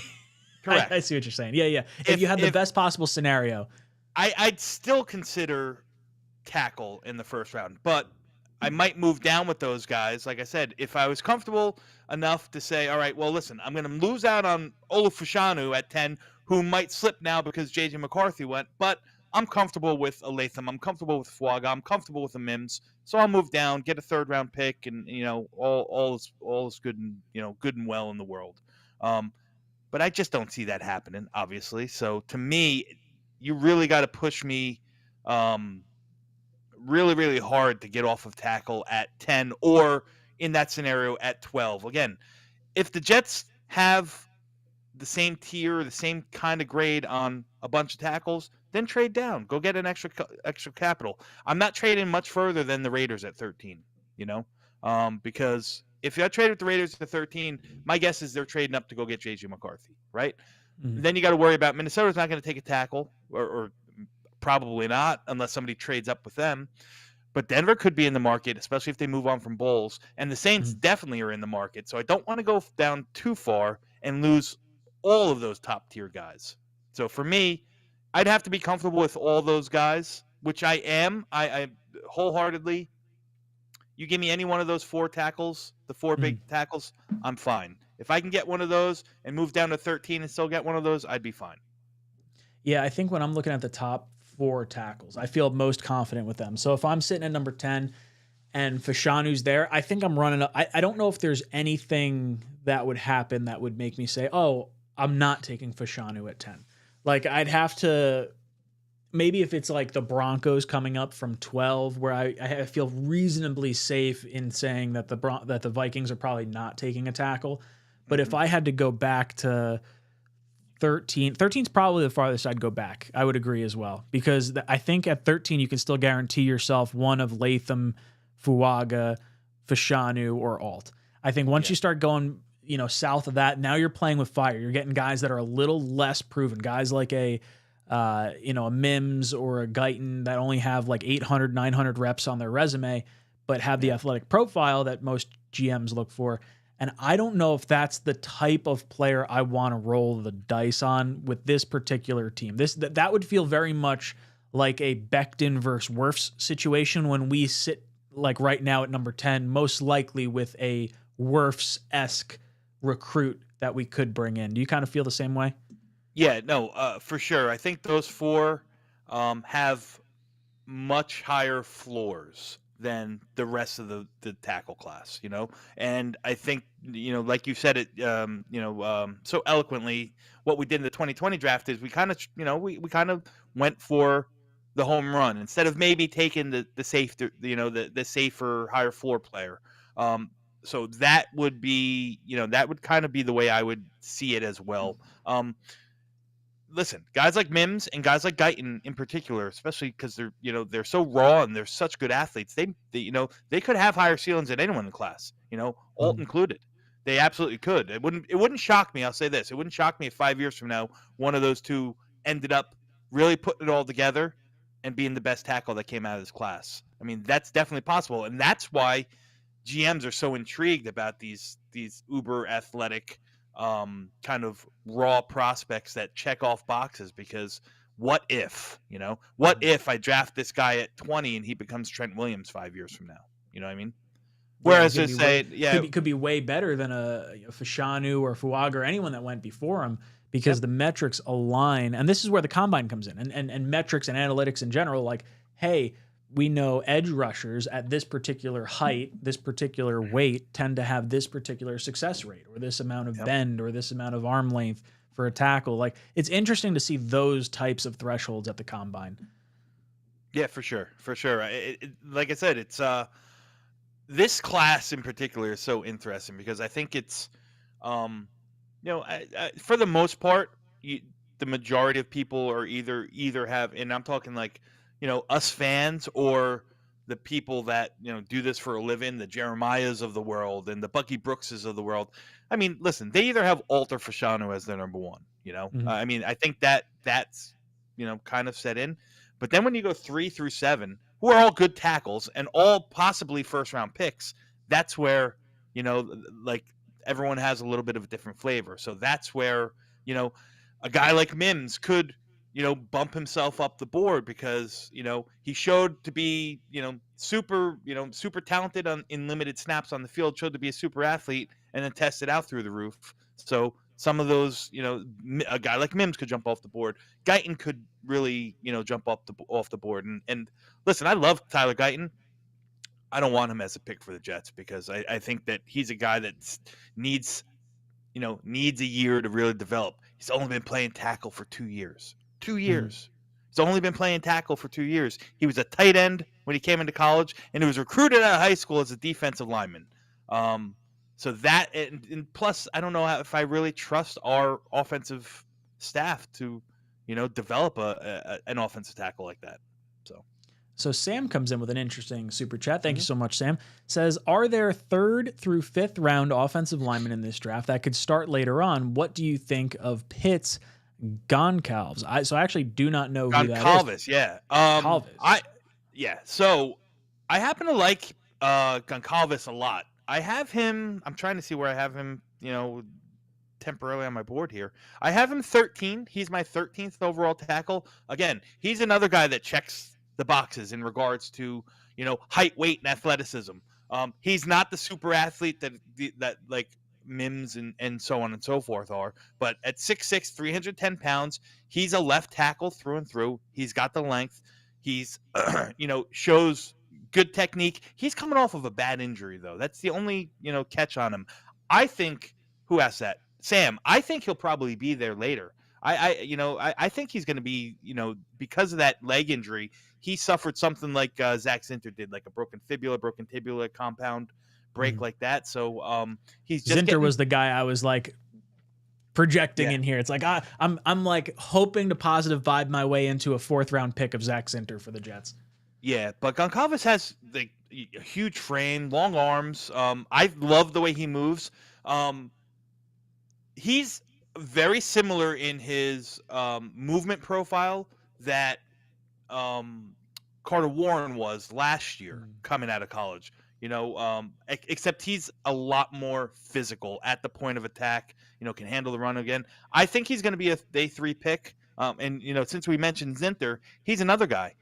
Correct. I see what you're saying. Yeah. If you had the best possible scenario, I'd still consider tackle in the first round, but I might move down with those guys. Like I said, if I was comfortable enough to say, all right, well, listen, I'm going to lose out on Olu at 10, who might slip now because J.J. McCarthy went, but I'm comfortable with Latham. I'm comfortable with Fuaga. I'm comfortable with the Mims. So I'll move down, get a 3rd round pick, and all is good and good and well in the world. But I just don't see that happening, obviously. So to me, you really got to push me really, really hard to get off of tackle at 10, or in that scenario at 12. Again, if the Jets have the same tier, the same kind of grade on a bunch of tackles, then trade down. Go get an extra capital. I'm not trading much further than the Raiders at 13, because if I trade with the Raiders at 13, my guess is they're trading up to go get J.J. McCarthy, right? Then you got to worry about Minnesota's not going to take a tackle, or probably not, unless somebody trades up with them. but Denver could be in the market, especially if they move on from Bowles. And the Saints definitely are in the market. So I don't want to go down too far and lose all of those top tier guys. So for me, I'd have to be comfortable with all those guys, which I am. I wholeheartedly. You give me any one of those four tackles, the four big tackles, I'm fine. If I can get one of those and move down to 13 and still get one of those, I'd be fine. Yeah, I think when I'm looking at the top 4 tackles, I feel most confident with them. So if I'm sitting at number 10 and Fashanu's there, I think I'm running up. I don't know if there's anything that would happen that would make me say, oh, I'm not taking Fashanu at 10. Like, I'd have to, maybe if it's like the Broncos coming up from 12, where I feel reasonably safe in saying that the Vikings are probably not taking a tackle. But if I had to go back to 13, 13 is probably the farthest I'd go back. I would agree as well, because I think at 13 you can still guarantee yourself one of Latham, Fuaga, Fashanu, or Alt. I think once you start going, south of that, now you're playing with fire. You're getting guys that are a little less proven, guys like a Mims or a Guyton that only have like 800, 900 reps on their resume, but have the athletic profile that most GMs look for. And I don't know if that's the type of player I want to roll the dice on with this particular team. That would feel very much like a Becton versus Wirfs situation when we sit like right now at number 10, most likely with a Wirfs-esque recruit that we could bring in. Do you kind of feel the same way? Yeah, no, for sure. I think those four have much higher floors than the rest of the tackle class, and I think, like you said it, so eloquently, what we did in the 2020 draft is we kind of, we kind of went for the home run instead of maybe taking the safe, the safer, higher floor player. So that would be, that would kind of be the way I would see it as well. Listen, guys like Mims and guys like Guyton in particular, especially because they're so raw and they're such good athletes. They could have higher ceilings than anyone in the class. Alt included. They absolutely could. It wouldn't shock me. I'll say this: it wouldn't shock me if 5 years from now one of those two ended up really putting it all together and being the best tackle that came out of this class. I mean, that's definitely possible, and that's why GMs are so intrigued about these uber athletic, kind of raw prospects that check off boxes, because what if I draft this guy at 20 and he becomes Trent Williams 5 years from now? You know what I mean? Whereas could be way better than a Fashanu or Fuaga or anyone that went before him, because the metrics align. And this is where the combine comes in, and metrics and analytics in general. Like, hey, we know edge rushers at this particular height, this particular weight, tend to have this particular success rate, or this amount of bend, or this amount of arm length for a tackle. Like, it's interesting to see those types of thresholds at the combine. Yeah, for sure. Like I said, it's this class in particular is so interesting because I think it's, for the most part, the majority of people are either have, and I'm talking like, us fans or the people that, do this for a living, the Jeremiahs of the world and the Bucky Brookses of the world. I mean, listen, they either have Alt or Fashanu as their number one, I mean, I think that's, kind of set in. But then when you go 3 through 7, who are all good tackles and all possibly first round picks, that's where, like, everyone has a little bit of a different flavor. So that's where, a guy like Mims could, bump himself up the board because, he showed to be, super talented in limited snaps on the field, showed to be a super athlete, and then tested out through the roof. So some of those, a guy like Mims could jump off the board. Guyton could really, jump off the board. And listen, I love Tyler Guyton. I don't want him as a pick for the Jets because I think that he's a guy that needs a year to really develop. He's only been playing tackle for 2 years. 2 years. He's only been playing tackle for 2 years. He was a tight end when he came into college, and he was recruited out of high school as a defensive lineman. So that, and plus, I don't know if I really trust our offensive staff to, develop an offensive tackle like that. So Sam comes in with an interesting super chat. Thank you so much, Sam. Says, are there 3rd through 5th round offensive linemen in this draft that could start later on? What do you think of Pitt's Goncalves? So I actually do not know who that is. Goncalves, yeah. Goncalves. So I happen to like Goncalves a lot. I have him. I'm trying to see where I have him. Temporarily on my board here. I have him 13. He's my 13th overall tackle. Again, he's another guy that checks the boxes in regards to height, weight, and athleticism. He's not the super athlete that like Mims and so on and so forth are, but at 6'6", 310 pounds, he's a left tackle through and through. He's got the length. He's shows good technique. He's coming off of a bad injury though. That's the only catch on him. I think. Who asked that? Sam. I think he'll probably be there later. I think he's going to be, because of that leg injury, he suffered something like 𝐒𝐮 did, like a broken fibula, broken tibula compound break like that. So he's just Zinter was the guy I was like projecting in here. It's like I'm like hoping to positive vibe my way into a 4th round pick of 𝐒𝐮 for the Jets. Yeah, but Goncalves has a huge frame, long arms. I love the way he moves. He's very similar in his movement profile that Carter Warren was last year coming out of college. Except he's a lot more physical at the point of attack. Can handle the run again. I think he's going to be a day 3 pick. And since we mentioned Zinter, he's another guy.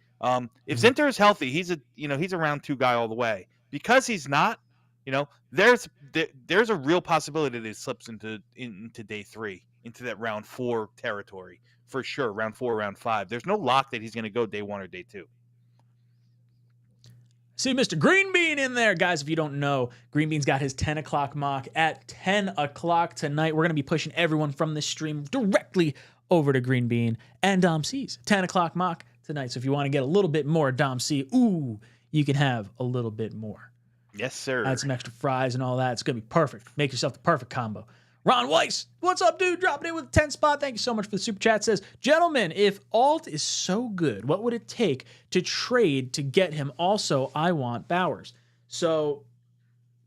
If Zinter is healthy, he's a round 2 guy all the way. Because he's not, there's a real possibility that he slips into day 3, into that round 4 territory for sure. Round 4, round 5. There's no lock that he's going to go day 1 or day 2. See Mr. Green Bean in there. Guys, if you don't know, Green Bean's got his 10 o'clock mock at 10 o'clock tonight. We're going to be pushing everyone from this stream directly over to Green Bean and Dom C's 10 o'clock mock tonight. So if you want to get a little bit more Dom C, you can have a little bit more. Yes, sir. Add some extra fries and all that. It's going to be perfect. Make yourself the perfect combo. Ron Weiss, what's up, dude? Dropping in with a 10 spot. Thank you so much for the super chat. Says, gentlemen, if Alt is so good, what would it take to trade to get him? Also, I want Bowers. So,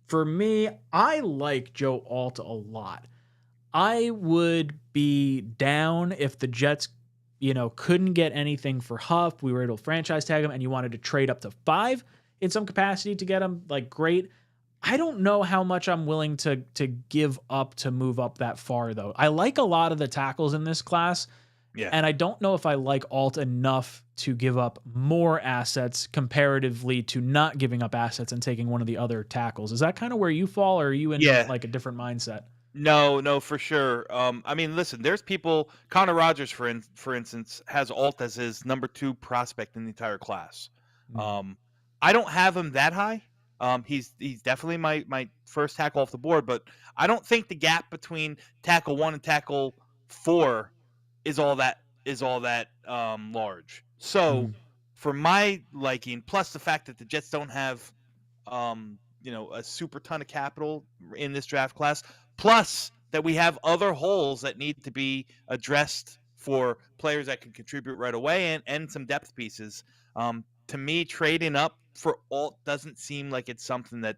for me, I like Joe Alt a lot. I would be down if the Jets, couldn't get anything for Huff. We were able to franchise tag him, and you wanted to trade up to 5 in some capacity to get him. Like, great. I don't know how much I'm willing to give up to move up that far, though. I like a lot of the tackles in this class, and I don't know if I like Alt enough to give up more assets comparatively to not giving up assets and taking one of the other tackles. Is that kind of where you fall, or are you in like a different mindset? No, for sure. I mean, listen, there's people. Connor Rogers, for instance, has Alt as his number 2 prospect in the entire class. I don't have him that high. He's definitely my first tackle off the board, but I don't think the gap between tackle 1 and tackle 4 is all that large. So for my liking, plus the fact that the Jets don't have a super ton of capital in this draft class, plus that we have other holes that need to be addressed for players that can contribute right away and some depth pieces. To me, trading up for Alt doesn't seem like it's something that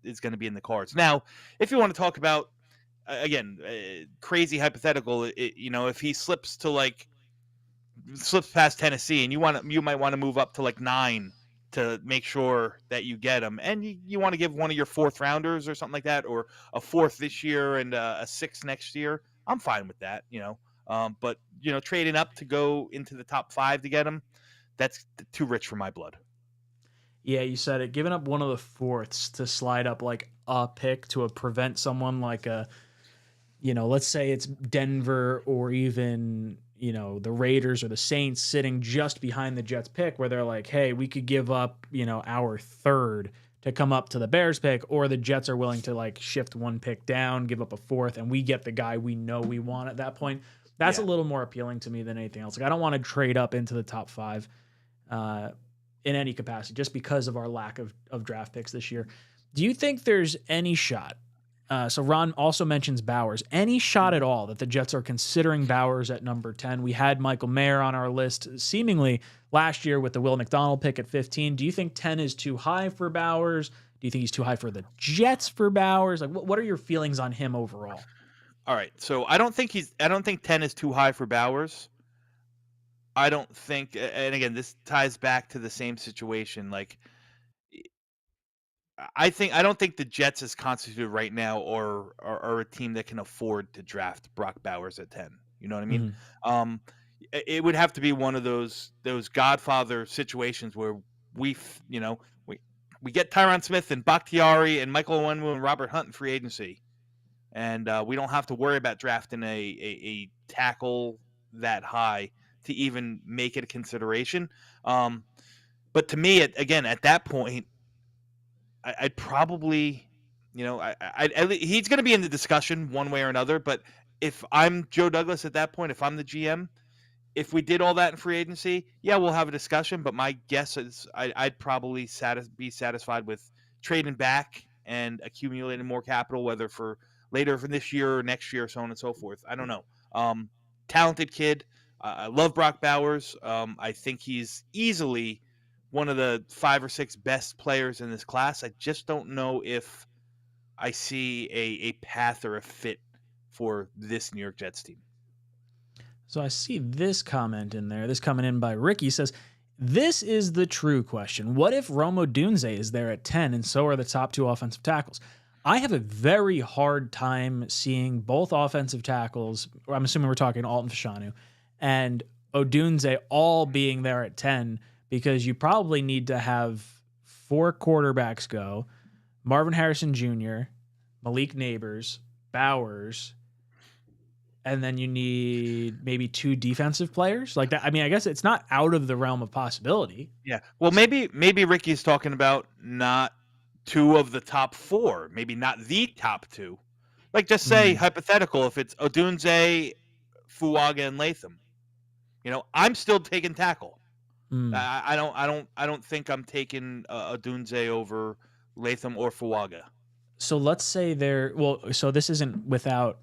is going to be in the cards. Now, if you want to talk about, again, crazy hypothetical, if he slips past Tennessee and you might want to move up to like 9 to make sure that you get him, and you want to give one of your 4th rounders or something like that, or a 4th this year and a 6th next year, I'm fine with that, but trading up to go into the top 5 to get him, that's too rich for my blood. Yeah, you said it. Giving up one of the 4ths to slide up like a pick to prevent someone like let's say it's Denver or even, the Raiders or the Saints sitting just behind the Jets pick where they're like, hey, we could give up, our 3rd to come up to the Bears pick, or the Jets are willing to like shift 1 pick down, give up a 4th, and we get the guy we know we want at that point. That's a little more appealing to me than anything else. Like, I don't want to trade up into the top 5. In any capacity, just because of our lack of draft picks this year. Do you think there's any shot? So Ron also mentions Bowers. Any shot at all that the Jets are considering Bowers at number 10? We had Michael Mayer on our list seemingly last year with the Will McDonald pick at 15. Do you think 10 is too high for Bowers? Do you think he's too high for the Jets for Bowers? Like, what are your feelings on him overall? All right, so I don't think 10 is too high for Bowers. I don't think, and again, this ties back to the same situation. Like, I don't think the Jets is constituted right now or are a team that can afford to draft Brock Bowers at 10. You know what I mean? Mhm. Um, it would have to be one of those Godfather situations where you know, we get Tyron Smith and Bakhtiari and Michael Onwenu and Robert Hunt in free agency, and we don't have to worry about drafting a tackle that high to even make it a consideration. But to me, again, at that point, I'd probably, he's going to be in the discussion one way or another. But if I'm Joe Douglas at that point, if I'm the GM, if we did all that in free agency, yeah, we'll have a discussion. But my guess is I'd probably be satisfied with trading back and accumulating more capital, whether for later for this year or next year, so on and so forth. I don't know. Talented kid. I love Brock Bowers. I think he's easily one of the 5 or 6 best players in this class. I just don't know if I see a path or a fit for this New York Jets team. So I see this comment in there. This coming in by Ricky says, this is the true question. What if Rome Odunze is there at 10 and so are the top 2 offensive tackles? I have a very hard time seeing both offensive tackles, or I'm assuming we're talking Alton Fashanu, and Odunze all being there at 10 because you probably need to have 4 quarterbacks go, Marvin Harrison Jr., Malik Neighbors, Bowers, and then you need maybe 2 defensive players like that. I mean, I guess it's not out of the realm of possibility. Yeah. Well, maybe Ricky's talking about not 2 of the top 4, maybe not the top 2. Like, just say hypothetical, if it's Odunze, Fuaga, and Latham, I'm still taking tackle. I don't think I'm taking Odunze over Latham or Fuaga. So let's say so this isn't without,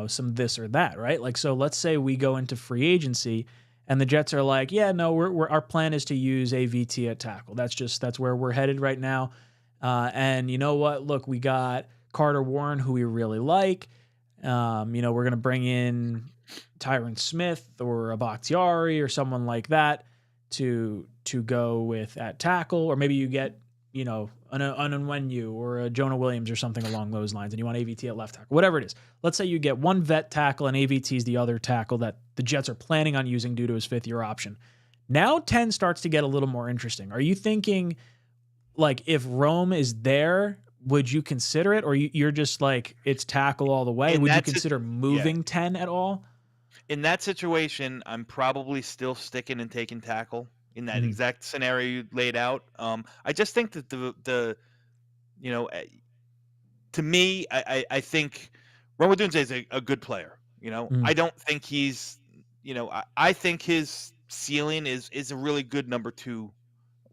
some this or that, right? Like, so let's say we go into free agency and the Jets are like, yeah, no, our plan is to use AVT at tackle. That's where we're headed right now. And you know what? Look, we got Carter Warren, who we really like. We're going to bring in Tyron Smith or a Bakhtiari or someone like that to go with at tackle, or maybe you get, an Onwenu or a Jonah Williams or something along those lines, and you want AVT at left tackle, whatever it is. Let's say you get one vet tackle and AVT is the other tackle that the Jets are planning on using due to his 5th-year option. Now 10 starts to get a little more interesting. Are you thinking, like, if Rome is there, would you consider it, or you're just like, it's tackle all the way? Would you consider moving 10 at all? In that situation, I'm probably still sticking and taking tackle in that exact scenario you laid out. I just think that to me, I think Rome Odunze is a good player. I don't think he's, I think his ceiling is a really good number 2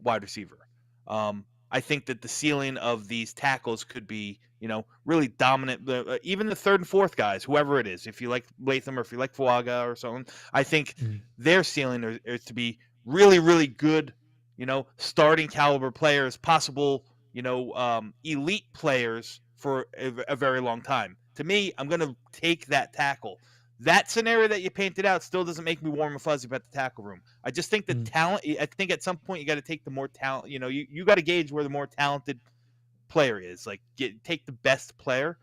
wide receiver. I think that the ceiling of these tackles could be, really dominant. Even the 3rd and 4th guys, whoever it is, if you like Latham or if you like Fuaga or something, I think their ceiling is to be really, really good, starting caliber players, possible, elite players for a very long time. To me, I'm going to take that tackle. That scenario that you painted out still doesn't make me warm and fuzzy about the tackle room. I just think the talent, I think at some point you got to take the more talent, you got to gauge where the more talented player is. Like, take the best player.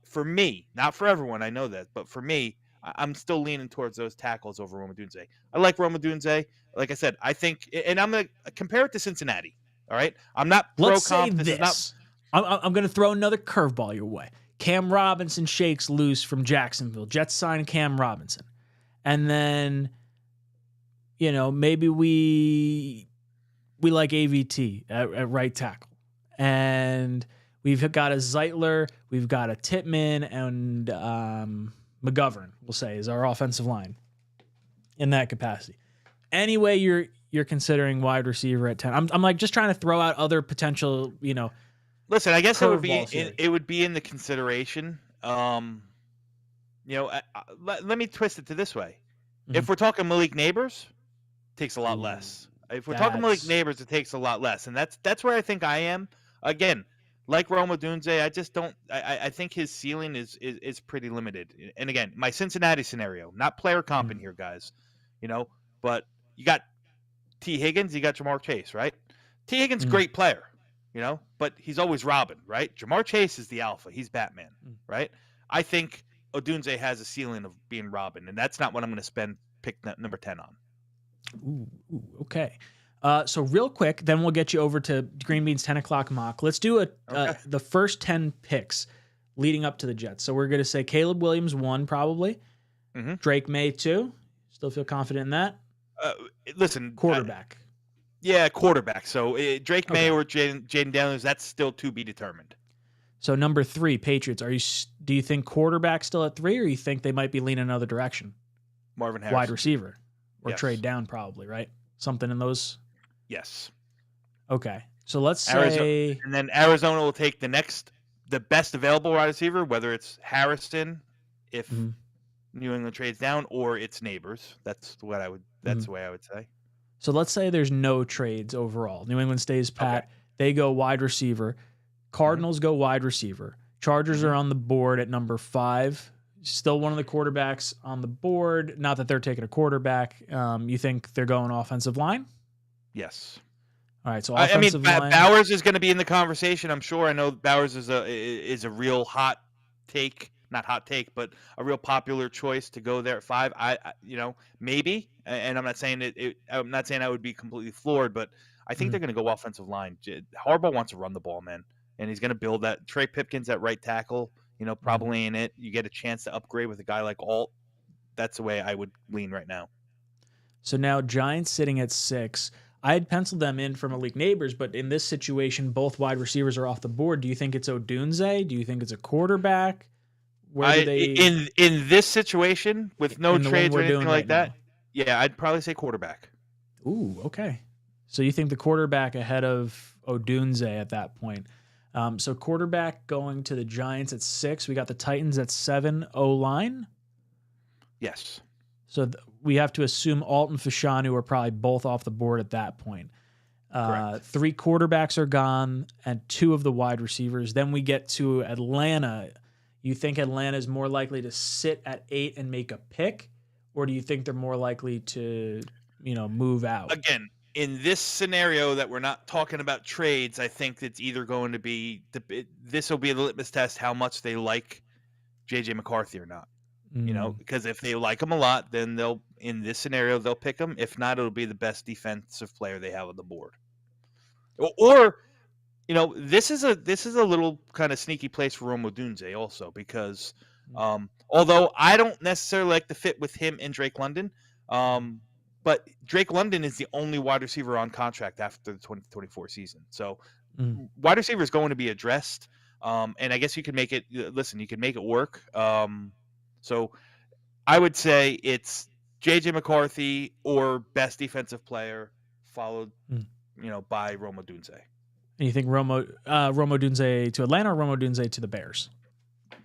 For me, not for everyone, I know that, but for me, I'm still leaning towards those tackles over Rome Odunze. I like Rome Odunze. Like I said, I think, and I'm going to compare it to Cincinnati. All right? I'm not pro-comp. Let's say this. I'm going to throw another curveball your way. Cam Robinson shakes loose from Jacksonville. Jets sign Cam Robinson. And then, maybe we like AVT at right tackle. And we've got a Zeitler, we've got a Tittman, and McGovern, we'll say, is our offensive line in that capacity. Anyway, you're considering wide receiver at 10. I'm like just trying to throw out other potential, Listen, I guess it would be in the consideration. Let me twist it to this way. If we're talking Malik Neighbors, it takes a lot less. If we're talking Malik Neighbors, it takes a lot less, and that's where I think I am. Again, like Rome Odunze, I just don't. I think his ceiling is pretty limited. And again, my Cincinnati scenario, not player comp in here, guys. But you got T. Higgins, you got Jamar Chase, right? T. Higgins, great player. but he's always Robin, right? Jamar Chase is the alpha. He's Batman, right? I think 𝐒_𝐂 has a ceiling of being Robin, and that's not what I'm going to spend pick number 10 on. Ooh, okay. So real quick, then we'll get you over to Green Bean's 10 o'clock mock. Let's do the first 10 picks leading up to the Jets. So we're going to say Caleb Williams 1, probably. Drake May 2. Still feel confident in that? Listen. Quarterback. Quarterback. So Drake May or Jaden Daniels, that's still to be determined. So number 3, Patriots. Do you think quarterback still at 3, or you think they might be leaning another direction? Marvin Harrison. Wide receiver. Or trade down, probably, right? Something in those? Yes. Okay. So let's say... And then Arizona will take the best available wide receiver, whether it's Harrison, if New England trades down, or it's Neighbors. That's the way I would say. So let's say there's no trades overall. New England stays pat. Okay. They go wide receiver. Cardinals go wide receiver. Chargers are on the board at number 5. Still one of the quarterbacks on the board. Not that they're taking a quarterback. You think they're going offensive line? Yes. All right. So offensive line. Bowers is going to be in the conversation, I'm sure. I know Bowers is a real hot take, not hot take, but a real popular choice to go there at 5. Maybe. And I'm not saying I'm not saying I would be completely floored, but I think they're going to go offensive line. Harbaugh wants to run the ball, man, and he's going to build that. Trey Pipkins at right tackle. Probably in it. You get a chance to upgrade with a guy like Alt. That's the way I would lean right now. So now Giants sitting at 6. I had penciled them in for Malik Neighbors, but in this situation, both wide receivers are off the board. Do you think it's 𝐒_𝐂? Do you think it's a quarterback? In this situation with no trades or anything like that? Yeah, I'd probably say quarterback. Ooh, okay. So you think the quarterback ahead of 𝐒_𝐂 at that point? So quarterback going to the Giants at 6. We got the Titans at 7. O-line? Yes. So we have to assume Alt and Fashanu are probably both off the board at that point. 3 quarterbacks are gone and 2 of the wide receivers. Then we get to Atlanta. You think Atlanta is more likely to sit at 8 and make a pick? Or do you think they're more likely to, move out? Again, in this scenario that we're not talking about trades, I think it's either going to be this will be the litmus test how much they like J.J. McCarthy or not. Because if they like him a lot, then in this scenario they'll pick him. If not, it'll be the best defensive player they have on the board. Or this is a little kind of sneaky place for Rome Odunze also because although I don't necessarily like the fit with him and Drake London, but Drake London is the only wide receiver on contract after the 2024 season. So wide receiver is going to be addressed. And I guess you can make it, you can make it work. So I would say it's J.J. McCarthy or best defensive player followed, by Rome Odunze. And you think Rome Odunze to Atlanta or Rome Odunze to the Bears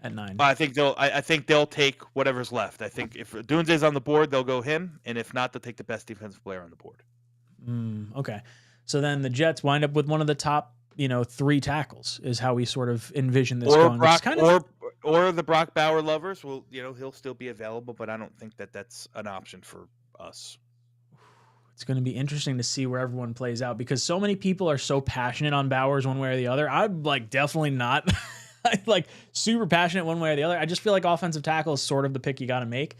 at 9? I think they'll take whatever's left. I think if Odunze's on the board, they'll go him, and if not, they'll take the best defensive player on the board. Okay, so then the Jets wind up with one of the top, 3 tackles is how we sort of envision this going. Or the Brock Bauer lovers will, he'll still be available, but I don't think that's an option for us. It's going to be interesting to see where everyone plays out because so many people are so passionate on Bowers one way or the other. I'm definitely not super passionate one way or the other. I just feel like offensive tackle is sort of the pick you got to make.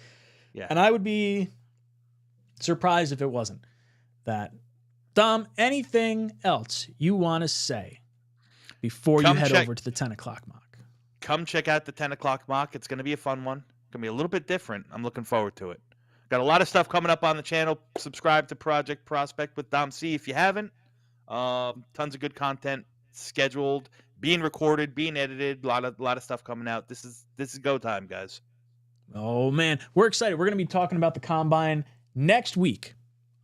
Yeah. And I would be surprised if it wasn't that. Dom, anything else you want to say before you head over to the 10 o'clock mock? Come check out the 10 o'clock mock. It's going to be a fun one. It's going to be a little bit different. I'm looking forward to it. Got a lot of stuff coming up on the channel. Subscribe to Project Prospect with Dom C if you haven't. Tons of good content scheduled, being recorded, being edited. A lot of stuff coming out. This is go time, guys. Oh man, we're excited. We're going to be talking about the Combine next week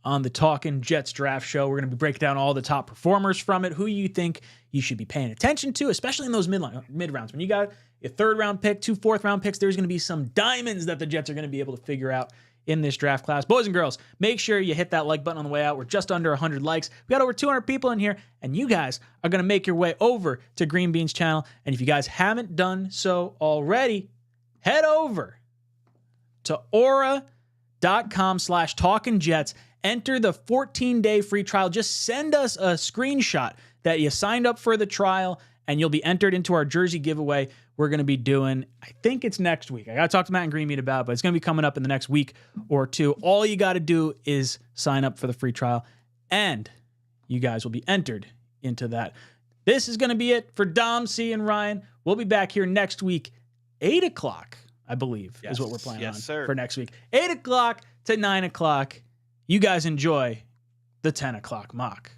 on the Talkin Jets Draft Show. We're going to be breaking down all the top performers from it, who you think you should be paying attention to, especially in those mid rounds. When you got a 3rd round pick, 2 4th round picks, there's going to be some diamonds that the Jets are going to be able to figure out in this draft class. Boys and girls, make sure you hit that like button on the way out. We're just under 100 likes. We got over 200 people in here, and you guys are going to make your way over to Green Bean's channel. And if you guys haven't done so already, head over to aura.com/talkinjets. Enter the 14-day free trial. Just send us a screenshot that you signed up for the trial, and you'll be entered into our jersey giveaway we're going to be doing. I think it's next week. I got to talk to Matt and Greenmeat about it, but it's going to be coming up in the next week or two. All you got to do is sign up for the free trial, and you guys will be entered into that. This is going to be it for Dom, C, and Ryan. We'll be back here next week, 8 o'clock, I believe, is what we're planning on for next week. 8 o'clock to 9 o'clock. You guys enjoy the 10 o'clock mock.